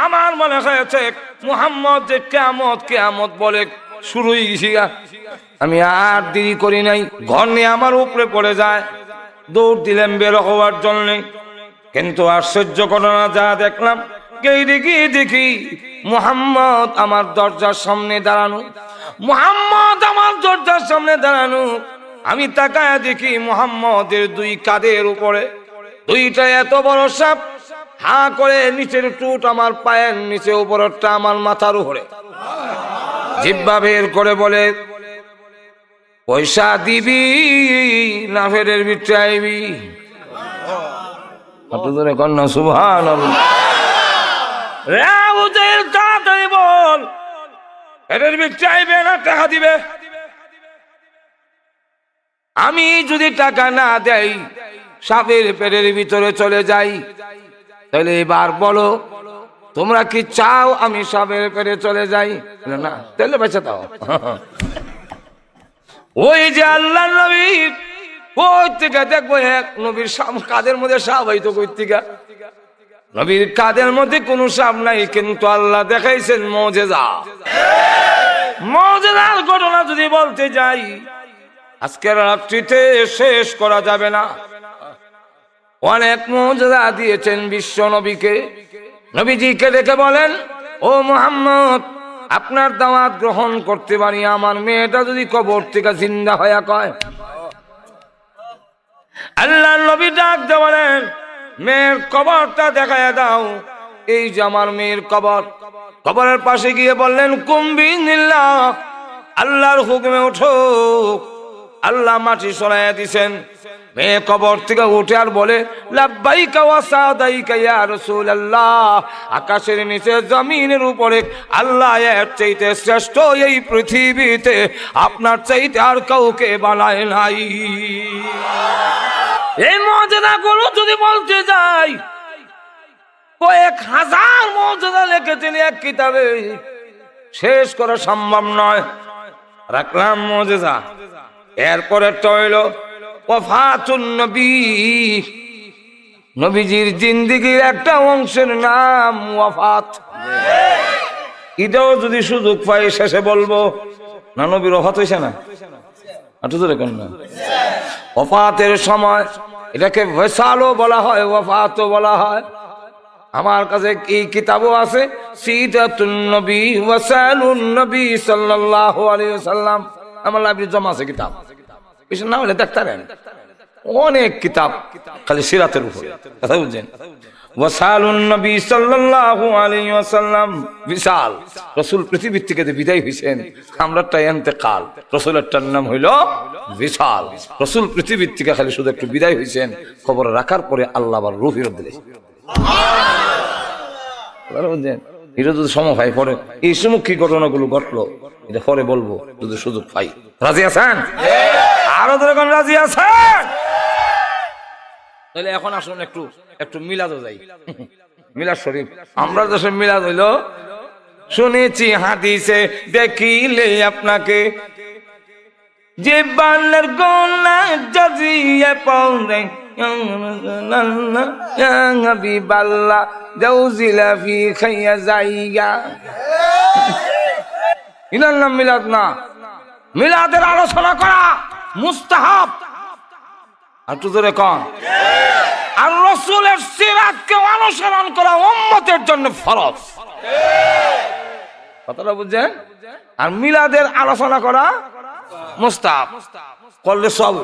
আমার মনে হয়েছে মুহাম্মদ যে কিয়ামত কিয়ামত বলে শুরু হয়ে গেছি। আমি আর দেরি করি নাই, ঘর নিয়ে আমার উপরে পড়ে যায়, দৌড় দিলাম বের হওয়ার জন্য। কিন্তু আশ্চর্য ঘটনা যা দেখলাম, দেখি মুহাম্মদ আমার দরজার সামনে দাঁড়ানো, মুহাম্মদ আমার দরজার সামনে দাঁড়ানো। আমি তাকায় দেখি মুহাম্মদের দুই কাঁধের উপরে দুইটা এত বড় সাপ, হা করে নিচের টুট আমার পায়ের নিচে, উপরটা আমার মাথার উপরে। জিহ্বা বের করে বলে, পয়সা দিবি না ফেরের ভিতরে আইবি? কন্যা সুবহানাল্লাহ। তাড়াতাড়ি বল, ফেরের ভিতরে আইবে না টাকা দিবে? আমি যদি টাকা না দেই, সাপের পেটের ভিতরে চলে যাই, তাহলে এবার বলো তোমরা কি চাও আমি সাপের পেটে চলে যাই? না, তাহলে বেঁচে দাও। ওই যে আল্লাহ নবী কই থেকে দেখবো, এক নবীর কাদের মধ্যে সাপ হইতো কই থেকে? নবীর কাদের মধ্যে কোনো সাপ নাই, কিন্তু আল্লাহ দেখাইছেন মুজিজা। মুজিজার ঘটনা যদি বলতে যাই, আজকের রাত্রিতে শেষ করা যাবে না। অনেক মুজিজা দিয়েছেন বিশ্ব নবীকে। নবীজিকে ডেকে বলেন, ও মুহাম্মদ, আপনার দাওয়াত গ্রহণ করতে পারি, আমার মেয়েটা যদি কবর থেকে জিন্দা হয়ে কয়। আল্লাহ নবী ডাক দিয়ে বলেন, মেয়ের কবরটা দেখায় দাও। এই যে আমার মেয়ের কবর। কবরের পাশে গিয়ে বললেন, কুম্বিনিল্লাহ, আল্লাহর হুকুমে ওঠো। আল্লাহ মাটি সরাইয়া দিছেন। মেয়ে কবর থেকে উঠে আর বলে, লাব্বাইকা ওয়া সাদাইকা ইয়া রাসূলুল্লাহ। আকাশের নিচে জমিনের উপরে আল্লাহ এর চাইতে শ্রেষ্ঠ এই পৃথিবীতে আপনার চাইতে আর কাউকে বানায় নাই। এই মুজিজাগুলো যদি বলতে যাই, কয়েক হাজার মুজিজা লিখেছেন এক কিতাবে, শেষ করা সম্ভব নয়। রাখলাম মুজিজা। এরপরে হইল ওয়াফাতুন নবী। নবীজির জিন্দেগীর একটা অংশের নাম ওয়াফাত। এটাও যদি সুযোগ পাই শেষে বলবো না, নবীর ওয়াফাত হইছে না? না, ওয়াফাতের সময় এটাকে ওয়াসালও বলা হয়, ওয়াফাতও বলা হয়। আমার কাছে এই কিতাবও আছে, সিরাতুন নবী ওয়াসালুন নবী সাল্লাল্লাহু আলাইহি ওয়াসাল্লাম। আমার লাইব্রেরি জমা আছে কিতাব, কিছু না হলে দেখতে পারেন। অনেক কিতাব খালি সিরাতের উপরে, কথা বুঝছেন? ওয়াসালুন নবী সাল্লাল্লাহু আলাইহি ওয়াসাল্লাম, বিশাল রাসূল পৃথিবী থেকে বিদায় হইছেন, আমরাটা ইন্তেকাল। রাসূলের নাম হইল বিশাল। রাসূল পৃথিবী থেকে খালি শুধু একটু বিদায় হইছেন, কবরে রাখার পরে আল্লাহ আবার রূহ ফেরত দিলেন। বুঝছেন? এটা যদি সময় পাই পরে এই সমুখী ঘটনাগুলো ঘটলো, এটা পরে বলবো যদি সুযোগ পাই। রাজি আছেন? আরো ধরে রাজি আছেন? তাহলে এখন আসুন একটু একটু মিলাদও যাই। মিলাদ শরীফ, আমরা দেশে মিলাদ হইল শুনেছি হাদিসে, দেখিলে আপনাকে যে বান্নার গোনা জাজিয়ে পড়ে হাবিবাল্লাহ দাউজিলা ফি খাইয়া যাইগা। ইনার নাম মিলাদ না। মিলাদের আলোচনা করা মুস্তাহাব। আর তো ধরে কন, আর রাসূলের সিরাতকে অনুসরণ করা উম্মতের জন্য ফরজ। কথাটা বুঝছেন? আর মিলাদের আলোচনা করা মুস্তাহাব। করলে সব,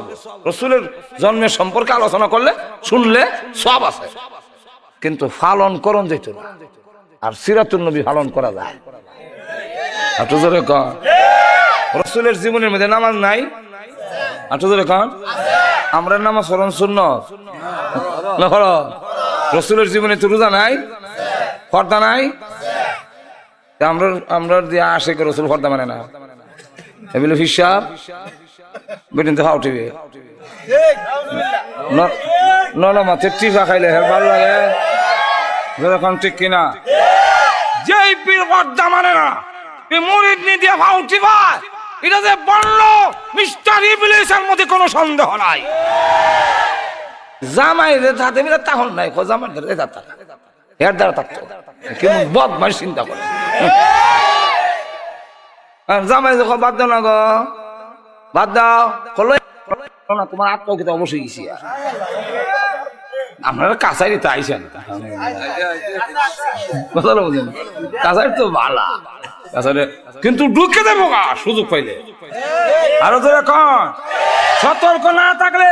রাসূলের জন্মের সম্পর্কে আলোচনা করলে শুনলে সব আছে, কিন্তু পালন করণ যেত না। আর সিরাতুন নবী পালন করা যায়। আর তো ধরে কন, রাসূলের জীবনের মধ্যে নামাজ নাই, আচ্ছা এখন আমরা নামাজ পড়ন সুন্নত না ফরজ? রাসূলের জীবনে তো রোজা নাই, পর্দা নাই, আমরা আমরা দিয়ে আশিক রাসূল পর্দা মানে না এগুলো হিসাব বেদিন তো হাউ টিভি নলা মাছের টিফা খাইলে ভালো লাগে যেরকম ঠিক কিনা? যেই পীর পর্দা মানে না মুরিদ নি দিয়ে হাউ টিভা এটা যে বলল মিস্টার ইবলিসের মধ্যে কোনো সন্দেহ নাই। জামাই রে যাতে মিলে তাহলে নাই জামাই ধরে যাতা এর দ্বারা থাকতো কেমন বদমাইশ চিন্তা করে। জামাই যখন বাদ দাও না গো, বাদ দাও না, তোমার আত্মকিত অবশ্যই গেছি আপনারা কাছারি তো আইসেন, কাছারি তো ভালা কাছারি কিন্তু ঢুকে দেবো গা সুযোগ পাইলে। আরো তো এখন সতর্ক না থাকলে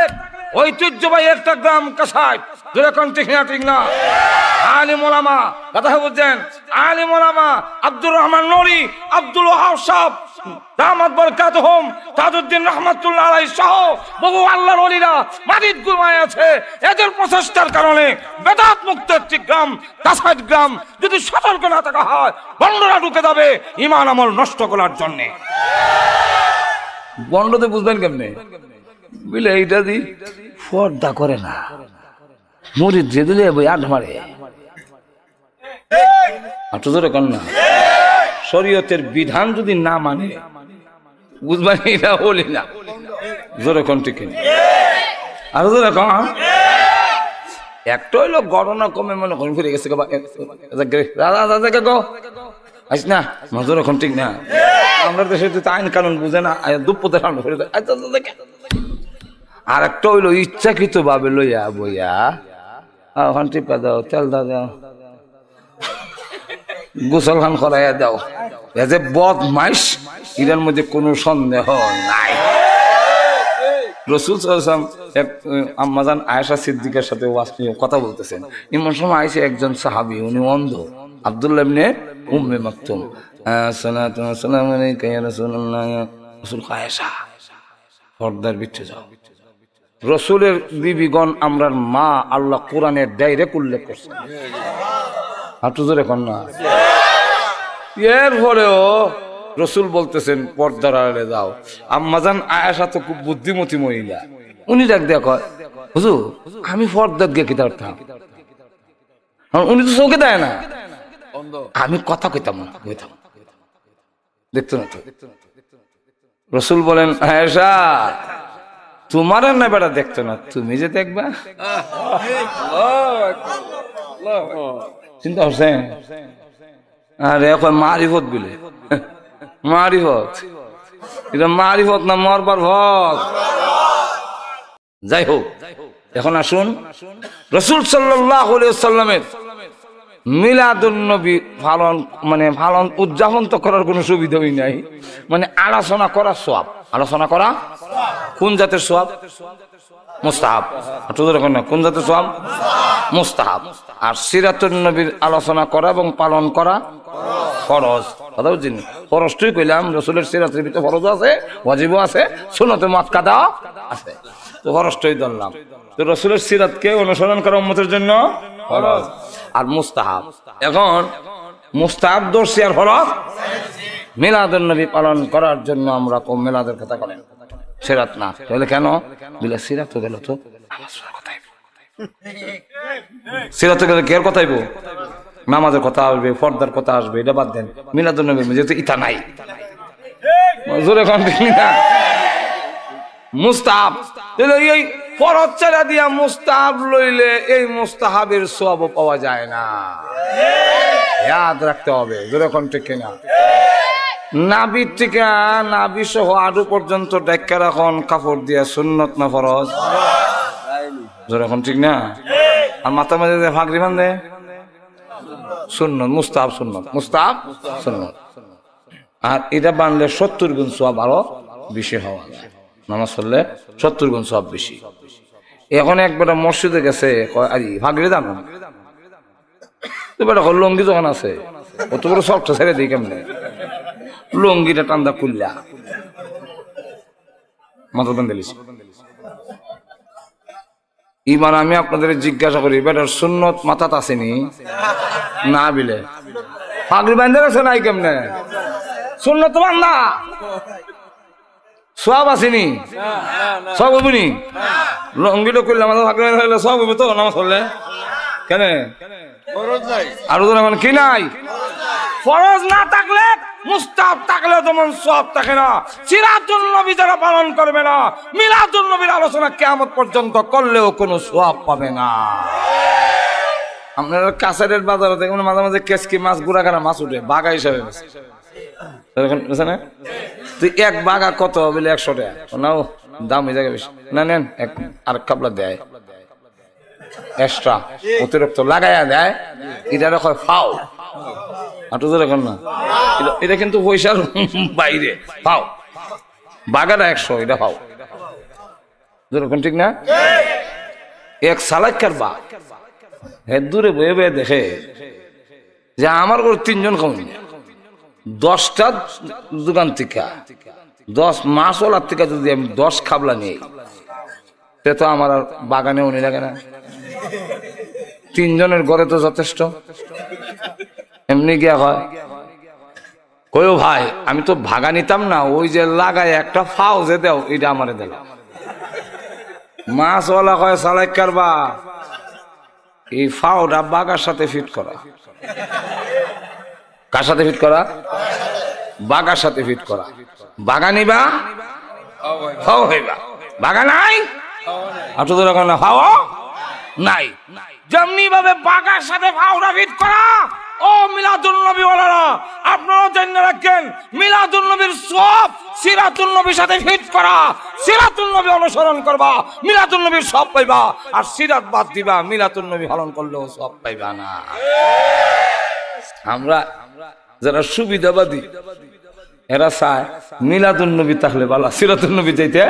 ঐতিহ্যবাহী একটা গ্রাম কাছাই যেরকম ঠিক না ঠিক না। আলিম ওলামা কথা বুঝছেন, আলিম ওলামা আব্দুর রহমান নূরী, আব্দুল ওয়াহাব সাহেব দামাত বরকাতুহুম, তাজউদ্দিন রহমাতুল্লাহ আলাইহি সহ বহু আল্লাহর ওলিরা মাটির গুমায় আছে। এদের প্রচেষ্টার কারণে বেদাত মুক্ত একটি গ্রাম কাছাই গ্রাম যদি সতর্ক না থাকা হয় বন্ডরা ঢুকে যাবে ঈমান আমল নষ্ট করার জন্য। বন্ডতে বুঝবেন কেমনে বুঝলে? এইটা দি পর্দা করে না, মুরিদ যে দিলে বই আট মারে না, শরীয়তের বিধান যদি না মানে বুঝবেন এটা বলি না জোরে কোন ঠিক আর জোরে কম একটা হইলো গণনা কমে মনে করেন ফিরে গেছে আস না মজুর এখন ঠিক না। আমরা দেশে আইন কানুন বুঝে না দুপতে আর একটা হইলো ইচ্ছাকৃত ভাবে লইয়া বইয়া ওখান টিপা দাও তেল দাও গোসল খান করাইয়া দাও, এ যে বদমাইশ এটার মধ্যে কোনো সন্দেহ নাই। রাসূল সাল্লাল্লাহু আলাইহি ওয়াসাল্লাম আম্মাজান আয়েশা সিদ্দিকার সাথে কথা বলতেছেন, এমন সময় আয়েশা একজন সাহাবী, উনি অন্ধ, আব্দুল্লাহ ইবনে উম্মে মাকতুম, সালাতু ওয়া সালামু আলাইকা ইয়া রাসূলুল্লাহ, রাসূল আয়েশা পর্দার ভিতরে যাও। রাসূলের বিবিগণ আমরার মা আল্লাহ কোরআনের ডাইরেক্ট উল্লেখ করছেন, হাঁটু জোরে কর না। এরপরেও রাসূল বলতেছেন পর্দার আড়ালে যাও। আম্মাজান আয়েশা তো খুব বুদ্ধিমতী মহিলা, উনি ডাক দেখো হুজুর আমি পর্দার গিয়ে কি ধরতাম, উনি তো চোখে দেয় না, আমি কথা কইতাম না, কইতাম দেখতো না তো। রাসূল বলেন আয়েশা তোমার না বেটা দেখতো না, তুমি যে দেখবা। চিন্তা করছেন? আরে এখন মারিফত বলে, মারিফত এটা মারিফত না মরবার ভক্ত। যাই হোক এখন আসুন রাসূল সাল্লাল্লাহু আলাইহি ওয়াসাল্লামের মিলাদুন নবী পালন মানে পালন উদযাপন তো করার কোনো সুবিধাই নাই, মানে আলোচনা করা সওয়াব। আলোচনা করা কোন জাতের সওয়াব? মুস্তাহাব। কোন জাতের সওয়াব? মুস্তাহাব। আর সিরাতুন নবীর আলোচনা করা এবং পালন করা ফরজ। কথা বুঝছেন? ফরজটাই কইলাম, রাসূলের সিরাতের ভিতরে ফরজ আছে, ওয়াজিবও আছে, সুন্নতে মুআক্কাদা আছে, তো ফরজটাই ধরলাম। তো রাসূলের সিরাতকে অনুসরণ করা উম্মতের জন্য ফরজ আর মুস্তাহাব। এখন মুস্তাহাব দর্শি আর ফরজ মিলাদুন নবী পালন করার জন্য আমরা কম মিলাদের কথা বলেন, সিরাত না তাহলে কেন বলে সিরাত গেল তো সিরাত গেলে কে কথা আইব? নামাজের কথা আসবে, ফর্দার কথা আসবে, এটা বাদ দেন। মিলাদুন নবী যেহেতু ইতা নাই, জোরে কোন ঠিক না? মুস্তাহাব এই ফরজ ছাড়া দিয়া মুস্তাহাব লইলে এই মুস্তাহাবের সওয়াব পাওয়া যায় না, ইয়াদ রাখতে হবে। জোরে কোন ঠিক না? নাভির থেকে নাভি সহ আডু পর্যন্ত ঢাকা রাখন কাপড় দিয়া সুন্নত না ফরজ? যখন ঠিক না? আর মাথার মাঝে যে ফাঁকরি বান্ধে সুন্নত, মুস্তাহাব সুন্নত, মুস্তাহাব সুন্নত। আর এটা বানলে 70 গুণ সওয়াব আরো বেশি হওয়া যায়। নামাজ পড়লে 70 গুণ সওয়াব বেশি। এখন একবার মসজিদে গেছে আরে ফাঁকরি দাম তো বেটা লঙ্গি যখন আছে অত বড় সবটা ছেড়ে দিই কেমনে? লঙ্গিটা টান্দা খুললা মাথা বান্ধিলিস। এবার আমি আপনাদের জিজ্ঞাসা করি, বেটার সুন্নত মাথাত আসেনি না বিলে পাগড়ি বান্ধে গেছে নাই কেমনে? সুন্নত তো বান্ধা সব আসেনি, সব হবনি। লঙ্গিটা করলে আমাদের পাগড়ি বান্ধা সব হইবে তো নামাজ পড়লে কেন? আর এখন কি নাই? ফরজ না থাকলে মুস্তাহাব থাকলে তেমন সওয়াব থাকে না। সিরাতুন নবী যারা পালন করবে না, মিলাদুন নবীর আলোচনা কিয়ামত পর্যন্ত করলেও কোনো সওয়াব পাবে না। আপনারা কাছারের বাজারে দেখুন মাঝে মাঝে কেসকি মাছ, গুড়াগাড়া মাছ উঠে বাগা হিসাবে না। তুই এক বাগা কত বলে 100 টাকা নাও, দাম হয়ে যাবে বেশি না, নেন আর কাপলা দেয় এক্সট্রা অতিরিক্ত লাগাইয়া দেয়, এটা হয় ফাও। না এটা কিন্তু পয়সার বাইরে পাও, বাগাটা 100 এটা পাও, ঠিক না? এক সালাইকার বা দূরে বয়ে বয়ে দেখে যে আমার ঘর 3 জন কম, 10টা দোকান থেকে 10 মাস ওলার থেকে যদি আমি 10 খাবলা নিই, সে তো আমার আর বাগানে উনি লাগে না। 3 জনের ঘরে তো যথেষ্ট। এমনি গিয়া হয় কয়ো ভাই আমি তো ভাগা নিতাম না, ওই যে লাগায় একটা ফাও যে দেও এটা আমারে দিল। মাছওয়ালা কয় সালাইকার বা এই ফাওটা বাগার সাথে ফিট করা। কার সাথে ফিট করা? বাগার সাথে ফিট করা। বাগা নিবা ফাও হইবা, বাগা নাই আপনাদের ওখানে ফাও নাই। যেমনি ভাবে বাগার সাথে ফাওটা ফিট করা, ও মিলাদুন নবী ওয়ালারা আপনারা জেনে রাখেন, মিলাদুন নবীর সওয়াব সিরাতুন নবীর সাথে ফিট করা। সিরাতুন নবী অনুসরণ করবা, মিলাদুন নবীর সওয়াব পাইবা। আর সিরাত বাদ দিবা, মিলাদুন নবী পালন করলেও সওয়াব পাইবা না। আমরা যারা সুবিধাবাদী এরা চায় মিলাদুন নবী থাকলে ভালো, সিরাতুন নবী যাইতে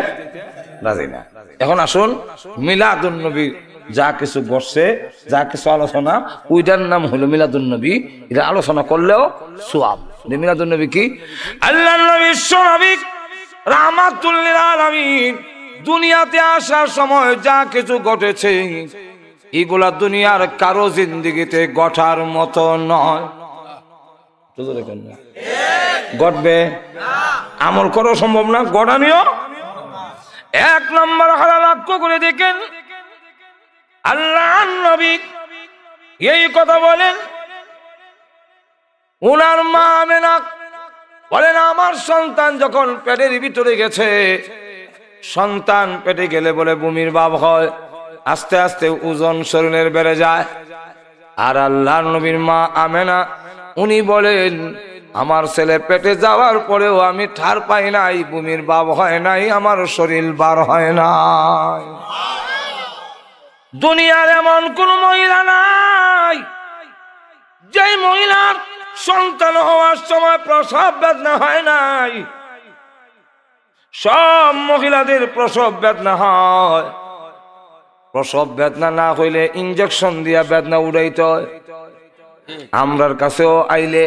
রাজি না। এখন আসুন মিলাদুন নবী যা কিছু বসছে, যা কিছু আলোচনা, ওইটার নাম হলো মিলাদুন নবী। এটা আলোচনা করলেও সওয়াব। মিলাদুন নবী কি? আল্লাহর নবী বিশ্বনবী রাহমাতুল লিল আলামিন দুনিয়াতে আসার সময় যা কিছু ঘটেছে, এগুলা দুনিয়ার কারো জিন্দেগিতে ঘটার মতো নয়। ঘটবে, আমল করা সম্ভব না, ঘটানিও। 1 নম্বর হারা লক্ষ্য করে দেখেন, আল্লাহর নবী এই কথা বলেন, উনার মা আমেনা বলেন আমার সন্তান যখন পেটের ভিতরে গেছে, সন্তান পেটে গেলে বলে বমির ভাব হয়, আস্তে আস্তে ওজন শরীরের বেড়ে যায়। আর আল্লাহর নবীর মা আমেনা উনি বলেন আমার ছেলে পেটে যাওয়ার পরেও আমি ঠার পাই নাই, বমির ভাব হয় নাই, আমার শরীর বার হয় নাই। দুনিয়ার এমন কোন মহিলা নাই যে মহিলার সন্তান হওয়ার সময় প্রসব বেদনা হয় নাই। সব মহিলাদের প্রসব বেদনা হয়। প্রসব বেদনা না হইলে ইনজেকশন দিয়া বেদনা উড়াইতে হয়। আমরার কাছেও আইলে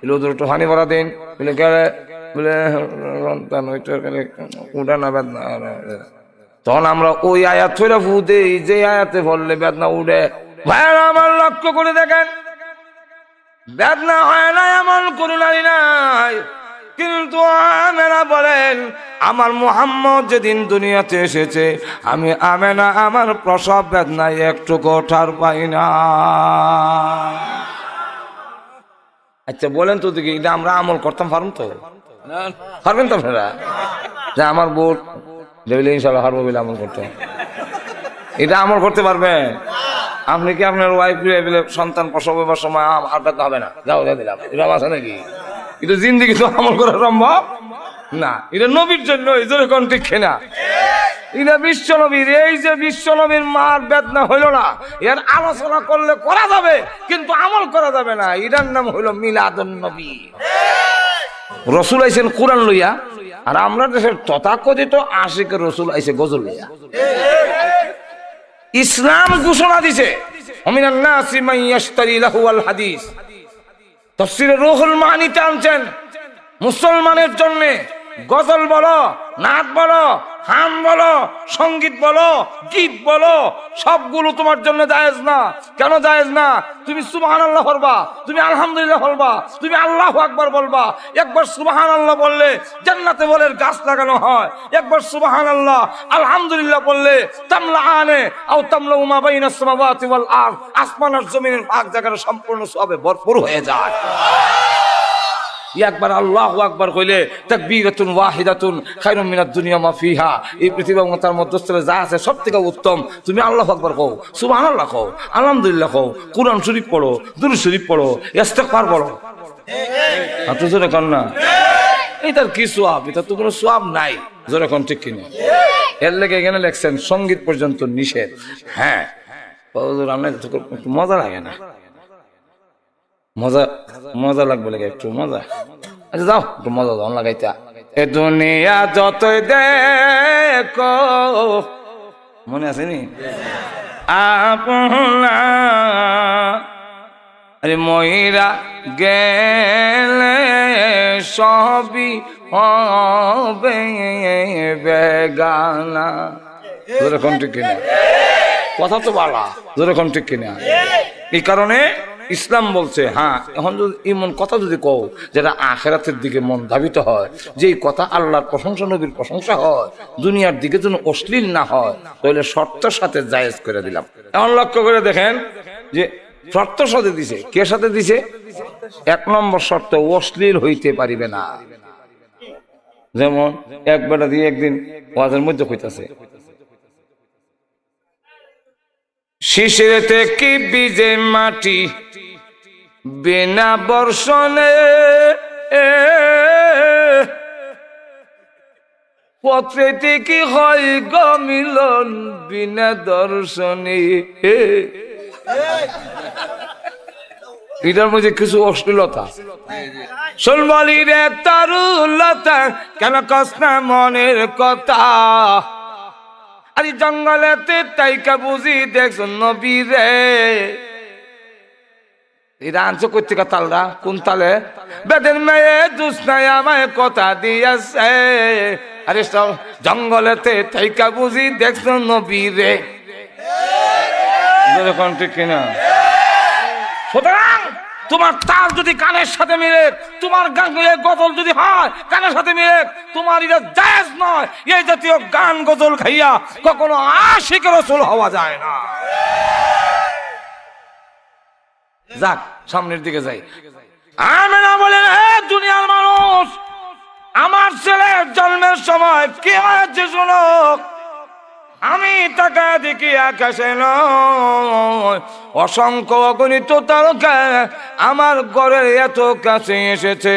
দুটো হানি ভরা দিন বলে গেলে বলে সন্তান উড়ানা বেদনা, তখন আমরা ওই আয়াত ফেরা ফু দেই যে আয়াতে বললে বেদনা উঠে। ভাইয়ারা আমার লক্ষ্য করে দেখেন, বেদনা হয় না এমন কোন নারী নাই, কিন্তু আমেনা বলেন আমার মুহাম্মদ যেদিন দুনিয়াতে এসেছে আমি আমেনা আমার প্রসব বেদনায় একটুকু ঠার পাই না। আচ্ছা বলেন তো দেখি, এটা আমরা আমল করতাম পারুন তো? পারবেন তো আপনারা? যে আমার বোট ইনশাল্লাহ হারবো বলে আমল করতে, এটা আমল করতে পারবেন? আপনি কি আপনার ওয়াইফ সন্তান প্রসব হবার সময় আর ব্যথা হবে না, যাও দিলাম, এটা আছে নাকি? এটা জিন্দিগি তো আমল করা সম্ভব না। এটা নবীর জন্য কোন ঠিক না, এটা বিশ্ব নবীর। এই যে বিশ্ব নবীর মার বেদনা হইল না, এর আলোচনা করলে করা যাবে কিন্তু আমল করা যাবে না। এটার নাম হইল মিলাদুন নবী। রসুল আইছেন কোরআন লইয়া, আর আমরা দেশের তথাকথিত আশিকের রসুল আইছে গজল লইয়া। ইসলাম ঘোষণা দিছে মিনান নাসি মান ইয়াশতারি লাহু আল হাদিস। তাফসীরে রুহুল মানিতে আনছেন মুসলমানের জন্য গজল বলো, নাচ বলো, হাম বলো, সঙ্গীত বলো, গীত বলো, সবগুলো তোমার জন্য জায়েজ না। কেন জায়েজ না? তুমি সুবহানাল্লাহ পড়বা, তুমি আলহামদুলিল্লাহ বলবা, তুমি আল্লাহু আকবার বলবা। একবার সুবহানাল্লাহ বললে জান্নাতে বলের গাছ লাগানো হয়। একবার সুবহানাল্লাহ আলহামদুলিল্লাহ বললে তামলাআনে আও তামলাউ মা বাইনাস সামাওয়াতি ওয়াল আরদ, আসমান আর জমিনের ভাগ জায়গাটা সম্পূর্ণ সবে ভরপুর হয়ে যায়। একবার আল্লাহু আকবার কইলে তাকবীরাতুন ওয়াহিদাতুন খায়রুম মিনাদ দুনিয়া মা ফিহা, এই পৃথিবী এবং তার মধ্যস্থলে যা আছে সবথেকে উত্তম। তুমি আল্লাহু আকবার কও, সুবহানাল্লাহ কও, আলহামদুলিল্লাহ কও, কুরআন শরীফ পড়ো, দুরূদ শরীফ পড়ো, ইস্তিগফার পড়ো। আপনি জোরে কন না, এটার কি সওয়াব? এটা তো কোনো সওয়াব নাই। জোরে কন ঠিক কিনা? এর লেগে এখানে লেখছেন সঙ্গীত পর্যন্ত নিষেধ। হ্যাঁ, মজা লাগে না? মজা মজা লাগবে লাগে একটু মজা। আচ্ছা যাও একটু মজা দাও লাগাইতা। এ দুনিয়া যতই দেখো, মনে আছে নি আপনা, আরে ময়রা গেলে সবই হবে বেগানা। যেরকম ঠিক কিনা? কথা তো বলা, যেরকম ঠিক কিনা? এই কারণে ইসলাম বলছে, হ্যাঁ এখন যদি এমন কথা যদি কও যেটা আখিরাতের দিকে মন ধাবিত হয়, যে কথা আল্লাহর প্রশংসা নবীর প্রশংসা হয়, দুনিয়ার দিকে যেন অশ্লীল না হয়, তাহলে শর্তের সাথে জায়েজ করে দিলাম। এখন লক্ষ্য করে দেখেন যে শর্তের সাথে দিছে, কে সাথে দিছে? 1 নম্বর শর্ত, অশ্লীল হইতে পারিবে না। যেমন এক বেটা দিয়ে একদিন ওয়াজের মধ্যে কইতাছে, শিশিরেতে কি বীজে মাটি বিনা বর্ষণে, পত্রেতে কি হয় গো মিলন বিনা দর্শনে। এটার মধ্যে কিছু অশ্লীলতা। শুনবলি রে তরুলতা, কেন কষ্ট মনের কথা, আরে জঙ্গলেতে তাইকা বুঝি দেখছো নবী রে। এরা আনছো কর্তিকা তালরা, কোন তালে? বেদের মেয়ে জুসনায় আমায় কথা দিয়েছে, আরে জঙ্গলেতে তাইকা বুঝি দেখছো নবী রে। ঠিক কিনা? সুতরাং তোমার তাল যদি কানের সাথে মিলে, তোমার গান গজল যদি হয় কানের সাথে মিলে, তোমার এটা জায়েজ নয়। এই জাতীয় গান গজল খাইয়া কখনো আশিক রাসূল হওয়া যায় না। যাক সামনের দিকে যাই। আমেনা বলেন, হে দুনিয়ার মানুষ, আমার ছেলের জন্মের সময় কি হয়েছে শোনো। আমি তাকা দেখি আকাশে নয়, অসংখ্য অগণিত তারকা আমার ঘরের এত কাছে এসেছে।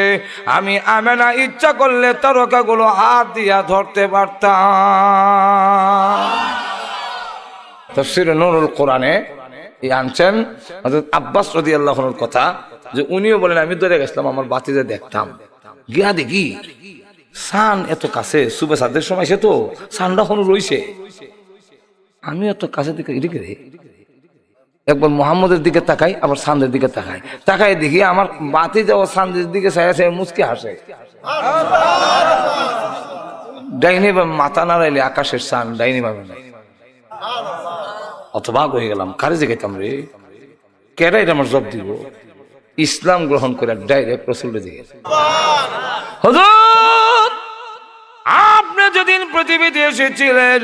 আমি আমেনা ইচ্ছা করলে তারকাগুলো হাত দিয়া ধরতে পারতাম। তাফসীরে নূরুল কোরআনে আনছেন হযরত আব্বাস রাদিয়াল্লাহু আনহুর কথা, যে উনিও বলেন আমি ধরে গেছিলাম আমার বাতিতে দেখতাম, গিয়া দেখি সান এত কাছে, সুবে সাদের সময় সে তো সানটা কোনো রইছে, আমি এত কাছে দিকে এদিকে একবার মোহাম্মদের দিকে তাকাই, আবার সানদের দিকে তাকাই, তাকাই দেখি আমার বাতি যাওয়া সানদের দিকে চাই মুচকি হাসে। ডাইনি বা মাথা নাড়াইলে আকাশের সান ডাইনি ভাবে নাই। অতবাক হয়ে গেলাম, কারে জিগাইতাম রে, কেডা এটা আমার জব দিব? ইসলাম গ্রহণ করে ডাইরেক্ট রাসূলের দিকে। হুজুর আপনি যেদিন পৃথিবীতে এসেছিলেন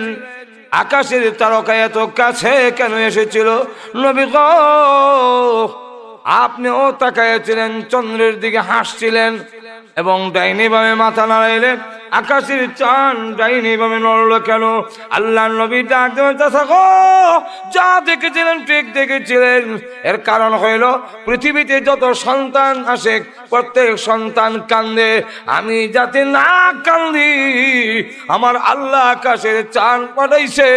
আকাশের তারকা এত কাছে কেন এসেছিল? নবী গো আপনিও তাকাইছিলেন, চন্দ্রের দিকে হাসছিলেন এবং ডাইনি ভাবে মাথা নাড়াইলেন, আকাশের চাঁদ ডাইনি ভাবে নড়লো কেন? আল্লাহ নবী ডাক দেবেন, যা দেখেছিলেন ঠিক দেখেছিলেন। এর কারণ হইল পৃথিবীতে যত সন্তান আসে প্রত্যেক সন্তান কান্দে, আমি যাতে না কান্দি আমার আল্লাহ আকাশের চাঁদ পাঠাইছে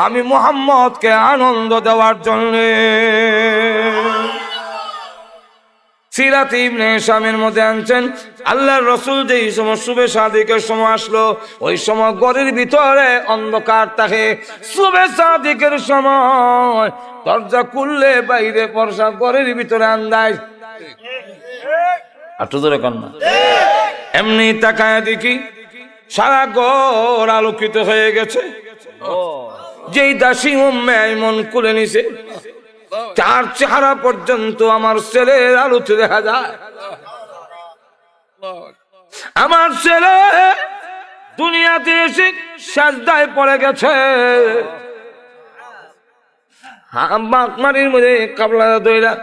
আমি মুহাম্মদকে আনন্দ দেওয়ার জন্য। সিরাতে ইবনে হিশামের মধ্যে আনছেন আল্লাহর রাসূল যেই সময় শুবে সাদিকের সময় আসলো, ওই সময় ঘরের ভিতরে অন্ধকার থাকে। শুবে সাদিকের সময় দরজা খুললে বাইরে বর্ষা, ঘরের ভিতরে আন্দাজ। আর তো ধরে কন্যা এমনি তাকায় দেখি সারা ঘর আলোকিত হয়ে গেছে। যেই দাসী উম্মে আইমন কোলে নিছে, তার চেহারা পর্যন্ত আমার ছেলের আলোতে দেখা যায়। আমার ছেলে দুনিয়াতে এসে সাজদায় পড়ে গেছে। মাটির মধ্যে কাবলা দইরা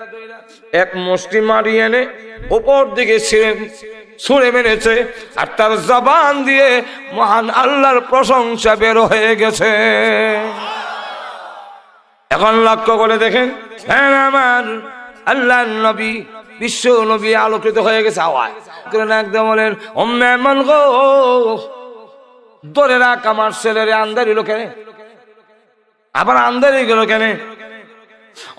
এক মুষ্টি মারি এনে উপর দিকে ছুঁড়ে মেরেছে, আর তার জবান দিয়ে মহান আল্লাহর প্রশংসা বের হয়ে গেছে। এখন লক্ষ্য করে দেখেন, হ্যাঁ আমার আল্লাহর নবী, বিশ্ব নবী আলোকিত হয়ে গেছে। আওয়াজ করে একদম বলেন, উম্মে আইমান গো, ধরে রাখ আমার ছেলের আন্দার এলো কেন, আবার আন্দার গেল কেন?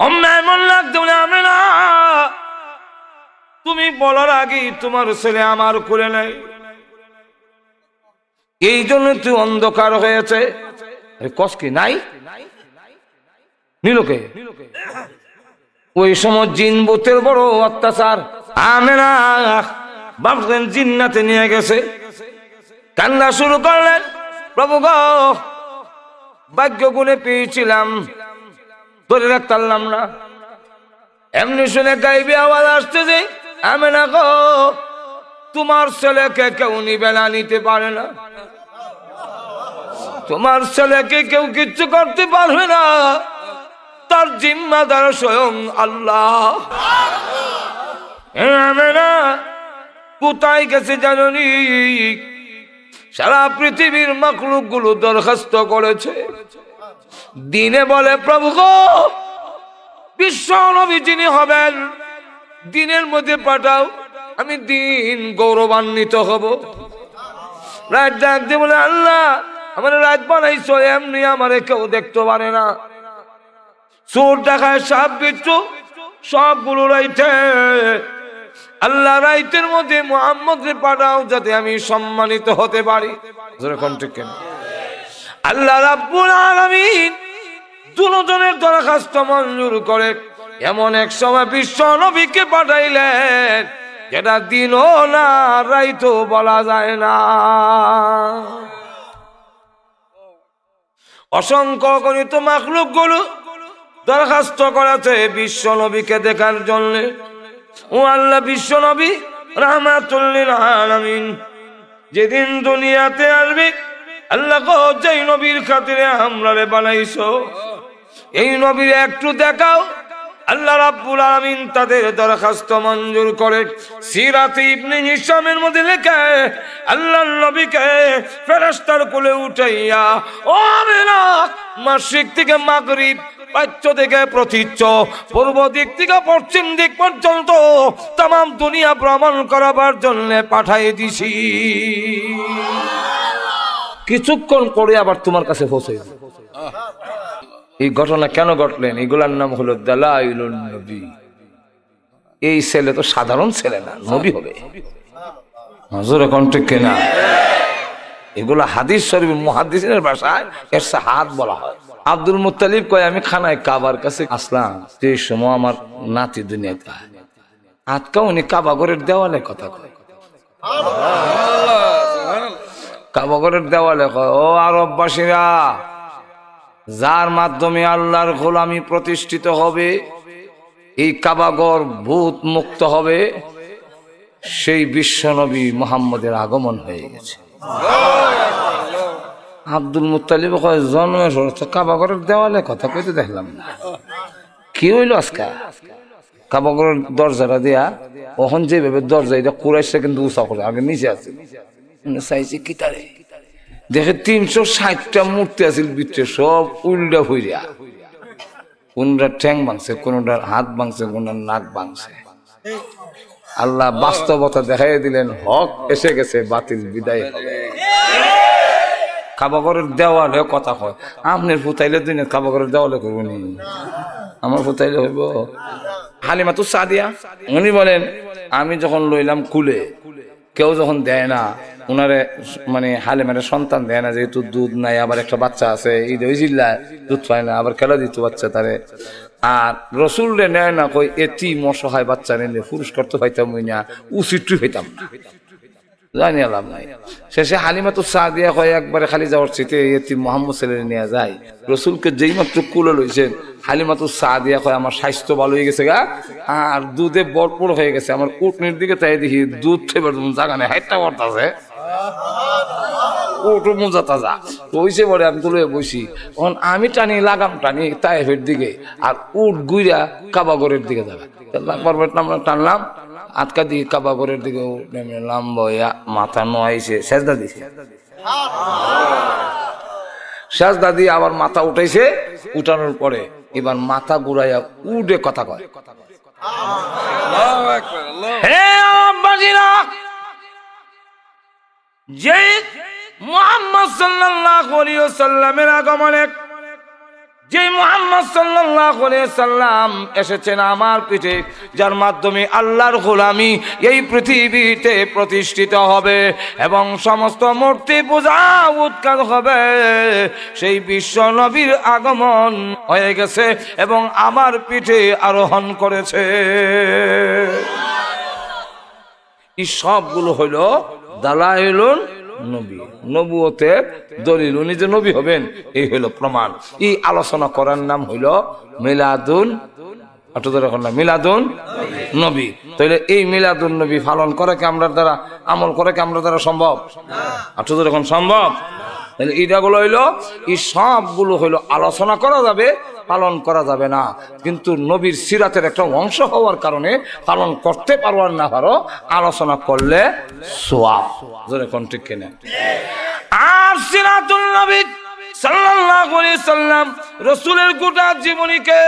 উম্মে আইমান লাগতে বলে, আমি না, তুমি বলার আগে তোমার ছেলে আমার কোলে নাই, এই জন্য তুই অন্ধকার হয়েছে। কষ্টি নাই নিলোকে ওই সময় জিন ভূতের বড় অত্যাচার। আমেনা ভাবছেন জিন্নাতে নিয়ে গেছে, কান্না শুরু করলেন, প্রভু গো, ভাগ্য গুণে পেয়েছিলাম, ধরে রাখতে পারলাম না। এমনি শুনে গাইবে আওয়াজ আসতেছে, আমেনা গো, তোমার ছেলেকে কেউ নিবে না, নিতে পারে না, তোমার ছেলেকে কেউ কিচ্ছু করতে পারবে না, তার জিম্মাদার স্বয়ং আল্লাহ। আমেনা কোথায় গেছে জানি? সারা পৃথিবীর মাখলুক গুলো দরখাস্ত করেছে, দিনে বলে, প্রভু গো, বিশ্ব নবী যিনি হবেন, দিনের মধ্যে পাঠাও, আমি দিন গৌরবান্বিত হব। রাত ডাক দিয়ে বলে, আল্লাহ আমার রাত বানাইছো, এমনি আমারে কেউ দেখতে পারে না, চোর দেখায় সাপ বিচ্ছু সবগুলো রাইতে, আল্লাহ রাইতের মধ্যে মুহাম্মদকে পাঠাও যাতে আমি সম্মানিত হতে পারি। আল্লাহ রাব্বুল আলামিন দুজনের দরখাস্ত মঞ্জুর করে এমন এক সময় বিশ্ব নবীকে পাঠাইলেন, যেটা দিনও না রাইতও বলা যায় না। অসংখ্য গণিত মাখলুক গুলো দরখাস্ত করেছে বিশ্ব নবীকে দেখার জন্য। ও আল্লাহ, বিশ্ব নবী রাহমাতুল লিল আলামিন যেদিন দুনিয়াতে আসবে, আল্লাহ গো, যেই নবীর খাতিরে আমরারে বানাইছো, এই নবীর একটু দেখাও। আল্লাহ রাব্বুল আলামিন তাদের দরখাস্ত মঞ্জুর করে সিরাতে ইবনে হিশামের মধ্যে লেখে, আল্লাহর নবীকে ফেরেশতার কোলে উঠাইয়া ও আমিনা মাশরিক থেকে মাগরিব, প্রাচ্য থেকে প্রতীচ্য, পূর্ব দিক থেকে পশ্চিম দিক পর্যন্ত তাম দুনিয়া ভ্রমণ করাবার জন্য পাঠাই দিছি। কিছুক্ষণ করে আবার তোমার কাছে পৌঁছে। এই ঘটনা কেন ঘটলেন? এগুলার নাম হলো দালাইলুন নবী। এই ছেলে তো সাধারণ ছেলে না, নবী হবে। হুজুরে কোন ঠিক কিনা? এগুলা হাদিস শরীফ মুহাদ্দিসিনের ভাষায় এর সাহাত বলা হয়। আব্দুল মুত্তালিব কয়, আমি খানায় কাবার কাছে আসলাম, সেই সময় আমার নাতি দুনিয়াতে আজকা উনি কাবা ঘরের দেওয়ালে কথা কয়, কাবা ঘরের দেওয়ালে কয়, ও আরববাসীরা, যার মাধ্যমে আল্লাহর গোলামি প্রতিষ্ঠিত হবে, এই কাবাগর ভূত মুক্ত হবে, সেই বিশ্বনবী মুহাম্মদের আগমন হয়ে গেছে। আব্দুল মুত্তালিব কয়, জন্মের কাবাগরের দেওয়ালে কথা কইতে দেখলাম না, কি হইল আজকা? কাবাগরের দরজাটা দিয়া ওখান যেভাবে দরজা এটা কুরাইশে কিন্তু উঁচা করে, আগে নিচে আছে, চাইছে কি তারে দেখে 360টা মূর্তি আছিল ভিতরে, সব উল্টা হইয়া, কোনটার ঠ্যাং ভাঙছে, কোনটার হাত ভাঙছে, কোনটার নাক ভাঙছে। আল্লাহ বাস্তবতা দেখাই দিলেন, হক এসে গেছে, বাতিল বিদায় হবে। কাবাগরের দেওয়ালে কথা কয়, আপনার ফুতাইলে দিন কাবাগরের দেওয়ালে করবো নি, আমার ফুতাইলে হইব। হালিমাতু সাদিয়া উনি বলেন, আমি যখন লইলাম কুলে, কেউ যখন দেয় না উনারে, মানে হালিমারে সন্তান দেয় না, যেহেতু দুধ নাই, আবার একটা বাচ্চা আছে, এই জিল্লায় দুধ পায় না, আবার খেলা দিত বাচ্চা তারে, আর রসুল রে নেয় না, কই এটি অসহায় বাচ্চা নিলে পুরস্কার তো পাইতাম না, উচিত পাইতাম না। জানি লাভ নাই। শেষে হালিমাতু সাদিয়া কয় একবারে খালি যাওয়ার চিতে এতিম মোহাম্মদ ছেলে নিয়ে যায়। রসুলকে যেই মাত্র কুলে লইছেন হালিমাতু সাদিয়া কয় আমার স্বাস্থ্য ভালো হয়ে গেছে গা, আর দুধে ভরপুর হয়ে গেছে, আমার কুটনির দিকে তাই দেখি দুধ খেবার জায়গা নেই, হাইটটা করতেছে ওটো মোজা তাজা ওইসে পরে আমি তুলে বসি। তখন আমি টানি লাগাম টানি তাইফের দিকে, আর উট গুইরা কাবাগরের দিকে যাবে। আমরা টানলাম আটকা দিয়ে কাবাগরের দিকে নামলাম, বইয়া মাথা নোয়াইছে, সেজদা দিছে, সেজদা দিয়ে আবার মাথা উঠাইছে। উঠানোর পরে এবার মাথা ঘুরাইয়া উডে কথা কয়, হে আব্বাজিরা, যে মুহাম্মদ সাল্লাল্লাহু আলাইহি ওয়াসাল্লামের আগমনে, যে মুহাম্মদ সাল্লাল্লাহু আলাইহি সাল্লাম এসেছেন আমার পিঠে, যার মাধ্যমে আল্লাহর গোলামি এই পৃথিবীতে প্রতিষ্ঠিত হবে এবং সমস্ত মূর্তি পূজা উৎখাত হবে, সেই বিশ্ব নবীর আগমন হয়ে গেছে এবং আমার পিঠে আরোহণ করেছে। এই সবগুলো হইল দালাইলুন নবী, নবুয়তের দলিল। উনি যে নবী হবেন এই হইল প্রমাণ। এই আলোচনা করার নাম হইল মিলাদুন, মিলাদুন নবী। তাহলে এই মিলাদুন নবী পালন করে কি আমরা দ্বারা, আমল করে কি আমরা দ্বারা সম্ভব? আঠুদের এখন সম্ভব। তাহলে এইটাগুলো হইলো, এই সবগুলো হইলো আলোচনা করা যাবে, পালন করা যাবে না। কিন্তু নবীর সিরাতের একটা অংশ হওয়ার কারণে পালন করতে পারো আর না পারো, আলোচনা করলে সোয়াব। জোরে কোন ঠিক কিনা? আর সিরাতুল নবী সাল্লাল্লাহু আলাইহি সাল্লাম রাসূলের গোটা জীবনীকে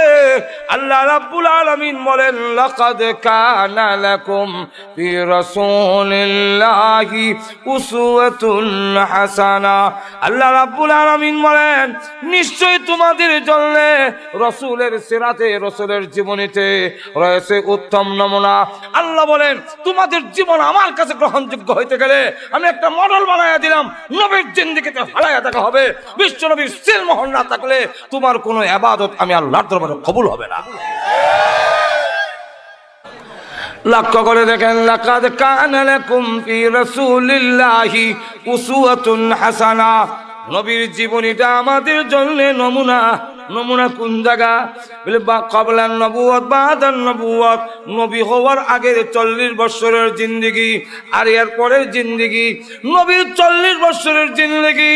আল্লাহ রাব্বুল আলামিন বলেন, লাকাদ কানা লাকুম ফি রাসূলিল্লাহি উসওয়াতুন হাসানা। আল্লাহ রাব্বুল আলামিন বলেন, নিশ্চয়ই তোমাদের জন্য রাসূলের সিরাতে, রাসূলের জীবনীতে রয়েছে উত্তম নমুনা। আল্লাহ বলেন, তোমাদের জীবন আমার কাছে গ্রহণযোগ্য হইতে গেলে আমি একটা মডেল বানায়া দিলাম, নবীর জিন্দেগিতে ফালাইয়া দেখা হবে। বিশ্বনবীর সিলমোহর না থাকলে তোমার কোনো ইবাদত আমি আল্লাহর দরবারে কবুল হবে না। লক্ষ্য করে দেখেন, লাকাদ কানা লাকুম ফি রাসূলিল্লাহি উসওয়াতুন হাসানা। নবীর জীবনীটা আমাদের জন্য নমুনা। নমুনা কোন জায়গা বলে, বা ক্বাবলান নবুয়ত বাদান নবুয়ত, নবী হওয়ার আগের 40 বছরের জিন্দেগি আর এর পরের জিন্দেগি। নবীর 40 বছরের জিন্দেগি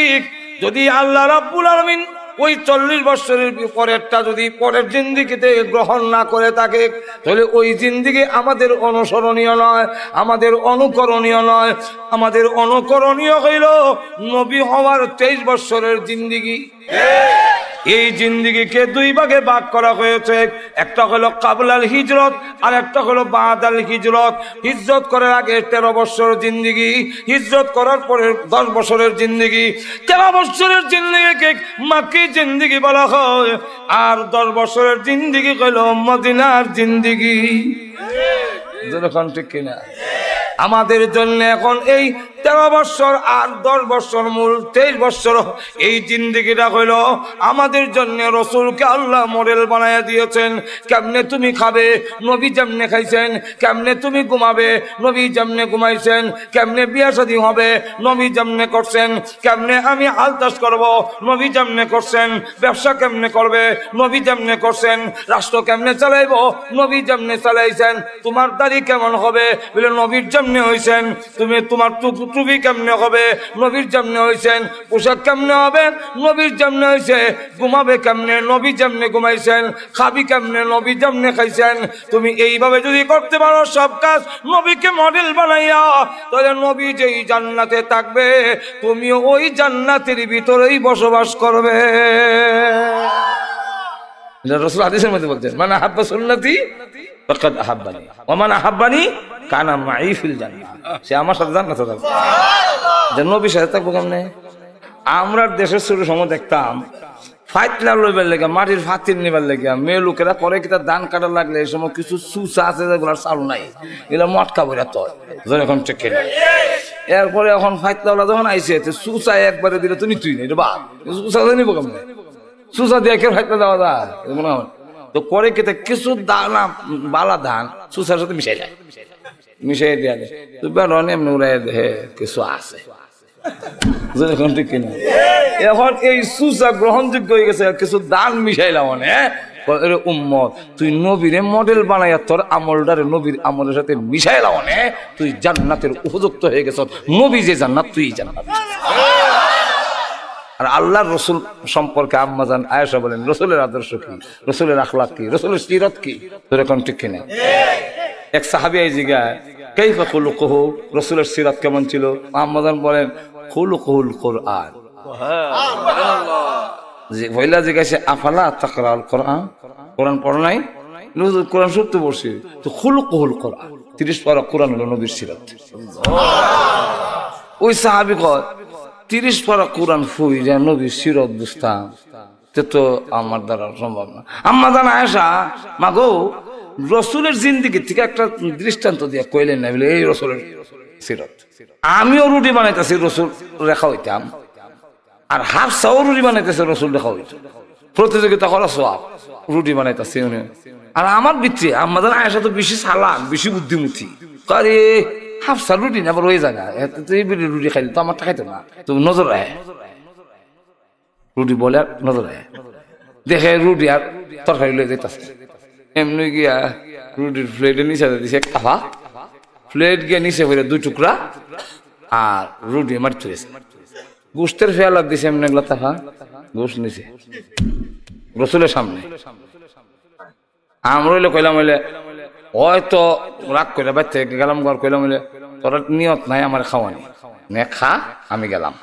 যদি আল্লাহ রাব্বুল আলামিন ওই 40 বছরের পরেরটা যদি পরের জিন্দেগিতে গ্রহণ না করে থাকে, তাহলে ওই জিন্দেগি আমাদের অনুসরণীয় নয়, আমাদের অনুকরণীয় নয়। আমাদের অনুকরণীয় হইল নবী হওয়ার 23 বছরের জিন্দেগি। এই জিন্দেগিকে দুই ভাগে ভাগ করা হয়েছে, একটা হলো কাবলাল হিজরত আর একটা হলো বাদাল হিজরত। হিজরত করার আগে 13 বছরের জিন্দেগি, হিজরত করার পরে 10 বছরের জিন্দেগি। 13 বছরের জিন্দেগিকে মাক্কি জিন্দেগি বলা হয়, আর 10 বছরের জিন্দেগি হলো মদিনার জিন্দেগি। যেরকম ঠিক কিনা? আমাদের জন্য এখন এই 13 বছর আর 10 বছর মূল 23 বছর এই জিন্দেগিটা হইল আমাদের জন্য। রসুলকে আল্লাহ মডেল বানাইয়া দিয়েছেন, কেমনে তুমি খাবে নবী যেমনে খাইছেন, কেমনে তুমি ঘুমাবে নবী যেমনে ঘুমাইছেন, কেমনে বিয়া শাদী হবে নবী যেমনে করছেন, কেমনে আমি হাল চাষ করবো নবী যেমনে করছেন, ব্যবসা কেমনে করবে নবী যেমনে করছেন, রাষ্ট্র কেমনে চালাইবো নবী যেমনে চালাইছেন, তোমার দাড়ি কেমন হবে বলে নবীর যেমনে হইছেন, তুমি তোমার টুপি কেমনে হবে নবীর যেমনে হইছেন, পোশাক কেমনে হবে নবীর যেমনে হইছে, ঘুমাবে কেমনে নবী যেমনে ঘুমাইছেন, খাবি কেমনে নবী যেমনে খাইছেন। তুমি এইভাবে যদি করতে পারো সব কাজ নবীকে মডেল বানাইয়া, তাহলে নবী যেই জান্নাতে থাকবে তুমিও ওই জান্নাতের ভিতরেই বসবাস করবে। রাসূল হাদিসের মধ্যে বলছেন, মান আহাব্বা সুন্নতি ফাকাদ আহাব্বানি ওয়া মান আহাব্বানি কানা মাই ফিল জান্নাহ। সে আমার সাথে জান্নাতে থাকবে। নবীর সাথে থাকবো কেমনে? আমরা দেশের শুরু সময় দেখতাম ফাইতলা লইবার লেগে, মাটির ফাতিল নিবার লেগে মেয়ে লোকেরা পরে কি তার ধান কাটার লাগলে এই সময় কিছু সুসা আছে যেগুলো চালু নাই, এগুলো মটকা বইরা তো এখন ঠিক কিনা। এরপরে এখন ফাইতলা যখন আইসে সুসা একবারে দিলে তো নিতুই নেই বা সুসা নিব কেমনে? সুসা দিয়ে কেউ ফাইতলা দেওয়া যায় মনে হয় তো পরে কি কিছু দানা বালা ধান সুসার সাথে মিশাই যায়, মিশাই দিয়া দে তুই বেরোন এমনি উড়াই দে কিছু আছে এখন ঠিক কিনা এখন এই সুসা গ্রহণযোগ্য হয়ে গেছে কিছু দান মিশাইলাম উম্মত তুই নবীরে মডেল বানাইয়া তোর আমলটারে নবীর আমলের সাথে মিশাইলাম তুই জান্নাতের উপযুক্ত হয়ে গেছ নবী যে জান্নাত তুই জান্নাত আর আল্লাহর রসুল সম্পর্কে আম্মা জান আয়েশা বলেন রসুলের আদর্শ কি রসুলের আখলাক কি রসুলের সিরত কি তোর এখন ঠিক কিনা এক সাহাবী এই জিগায় কাইফা খুলুকুহু রসুলের সিরাত কেমন ছিল আম্মা জান বলেন খুলুকুহুল কোরআন যে পয়লা জিজ্ঞাসা আফালা তাকরাউল কোরআন কোরআন পড়ো নাই কোরআন সত্য পড়ছি তো খুলুকুহুল কোরআন 30 পারা কোরআন হলো নবীর সিরাত ওই সাহাবী কয় 30 পারা কোরআন ফুইরা নবীর সিরাত বুঝতাম তো আমার দ্বারা সম্ভব না আম্মা জান আয়েশা মাগো রসুলের জিন্দিগি থেকে একটা দৃষ্টান্ত দিয়ে কইলেন না বলে এই রসুলের সিরাত আমিও রুটি বানাইতেছি রসুল রেখা হইতাম আর হাফসাও রুটি বানাইতেছে রসুল রেখা হইত প্রতিযোগিতা করা সব রুটি বানাইতেছে উনি আর আমার ভিতরে আমাদের আয়েশা তো বেশি চালাক বেশি বুদ্ধিমতী আরে হাফসা রুটি না আবার ওই জায়গা এই রুটি খাইলে তো আমারটা খাইতো না তো নজর রাখে রুটি বলে আর নজর রাখে দেখে রুটি আর তরকারি লয়ে যেতেছে এমনি গিয়া রুটির প্লেটের নিচে দিছে এক কাফা প্লেট গিয়ে নিচে করে 2 টুকরা আর রুটি মারতে গেছে গোস্তের ফেয়ালা দিছে এমনি এগুলা তাফা গোস্ত নিচে রসুলের সামনে আমরা হইলে কইলাম হইলে হয়তো রাগ করে বাইতে গেলাম ঘর কইলাম হইলে তোর নিয়ত নাই আমার খাওয়ানি নে খা আমি গেলাম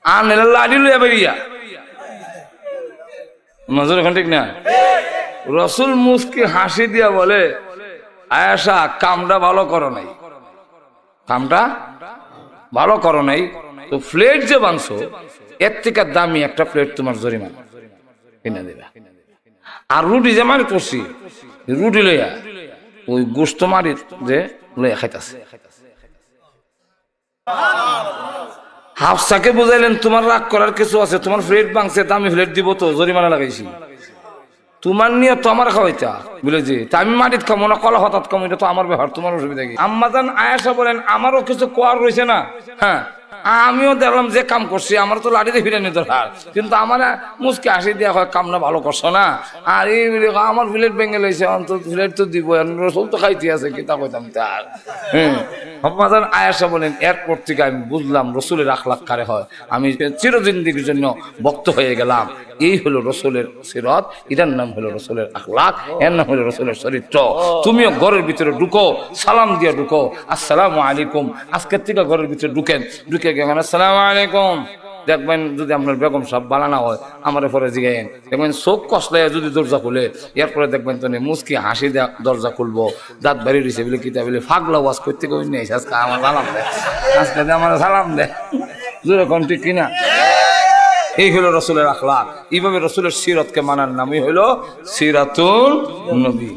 আর নেলা লাড়ি লইয়া বেরিয়া নজর এখন ঠিক না রসুল মুস্কি হাসি দিয়া বলে আয়েশা কামটা ভালো করো নাই কামটা ভালো করো নাই তো প্লেট যে বানছো এর থেকে দামি একটা প্লেট তোমার জরিমানা কিনে দেবে আর রুটি যে মারি করছি রুটি লইয়া ওই গোস্ত মারি যে লইয়া খাইতাছে হাফসাকে বুঝাইলেন তোমার রাগ করার কিছু আছে তোমার প্লেট ভাঙছে দামি প্লেট দিব তো জরিমানা লাগাইছি তোমার নিয়ে তো আমার খাওয়াইতা বুঝেছি তা আমি মাটিত খাবো না কলা হঠাৎ খাবো এটা তো আমার ব্যাপার তোমার অসুবিধা কি আম্মা জান আয়েশা বলেন আমারও কিছু কোয়ার রয়েছে না হ্যাঁ আমিও দেখলাম যে কাম করছি আমার তো লাঠিতে ফিরে নিতে দরকার কিন্তু আমার মুসকে হাসি দেওয়া হয় কামনা ভালো করছো না আর এই আমার প্লেট ভেঙে লইছে অন্তত প্লেট তো দিব রসুল তো খাইতে আছে কি তা কইতাম তার আম্মা জান আয়েশা বলেন এরপর থেকে আমি বুঝলাম রসুলের আখলাক কারে হয় আমি চিরজিন্দিগির জন্য ভক্ত হয়ে গেলাম এই হলো রসুলের সিরাত এটার নাম হলো রসুলের আখলাক এর নাম হলো রসুলের চরিত্র তুমিও ঘরের ভিতরে ঢুকো সালাম দিয়ে ঢুকো আসসালামু আলাইকুম আজকের থেকে ঘরের ভিতরে ঢুকেন ঢুকে গেলেন আসসালামু আলাইকুম দেখবেন যদি আপনার বেগম সব বানানো হয় আমার পরে জিগাইন দেখবেন চোখ কষলে যদি দরজা খুলে এরপরে দেখবেন তো মুস্কি হাসি দেয়া দরজা খুলবো দাঁত বাড়ি দিছে বলে কিতা বলে ফাগলা ওয়াজ করতে কই নেই আজকে আমার সালাম দেয় আজকে আমার সালাম দেয় জোরে কোন ঠিক কিনা এই হলো রসুলের আখলাক এইভাবে রসুলের সিরাতকে মানার নামই হলো সিরাতুল নবী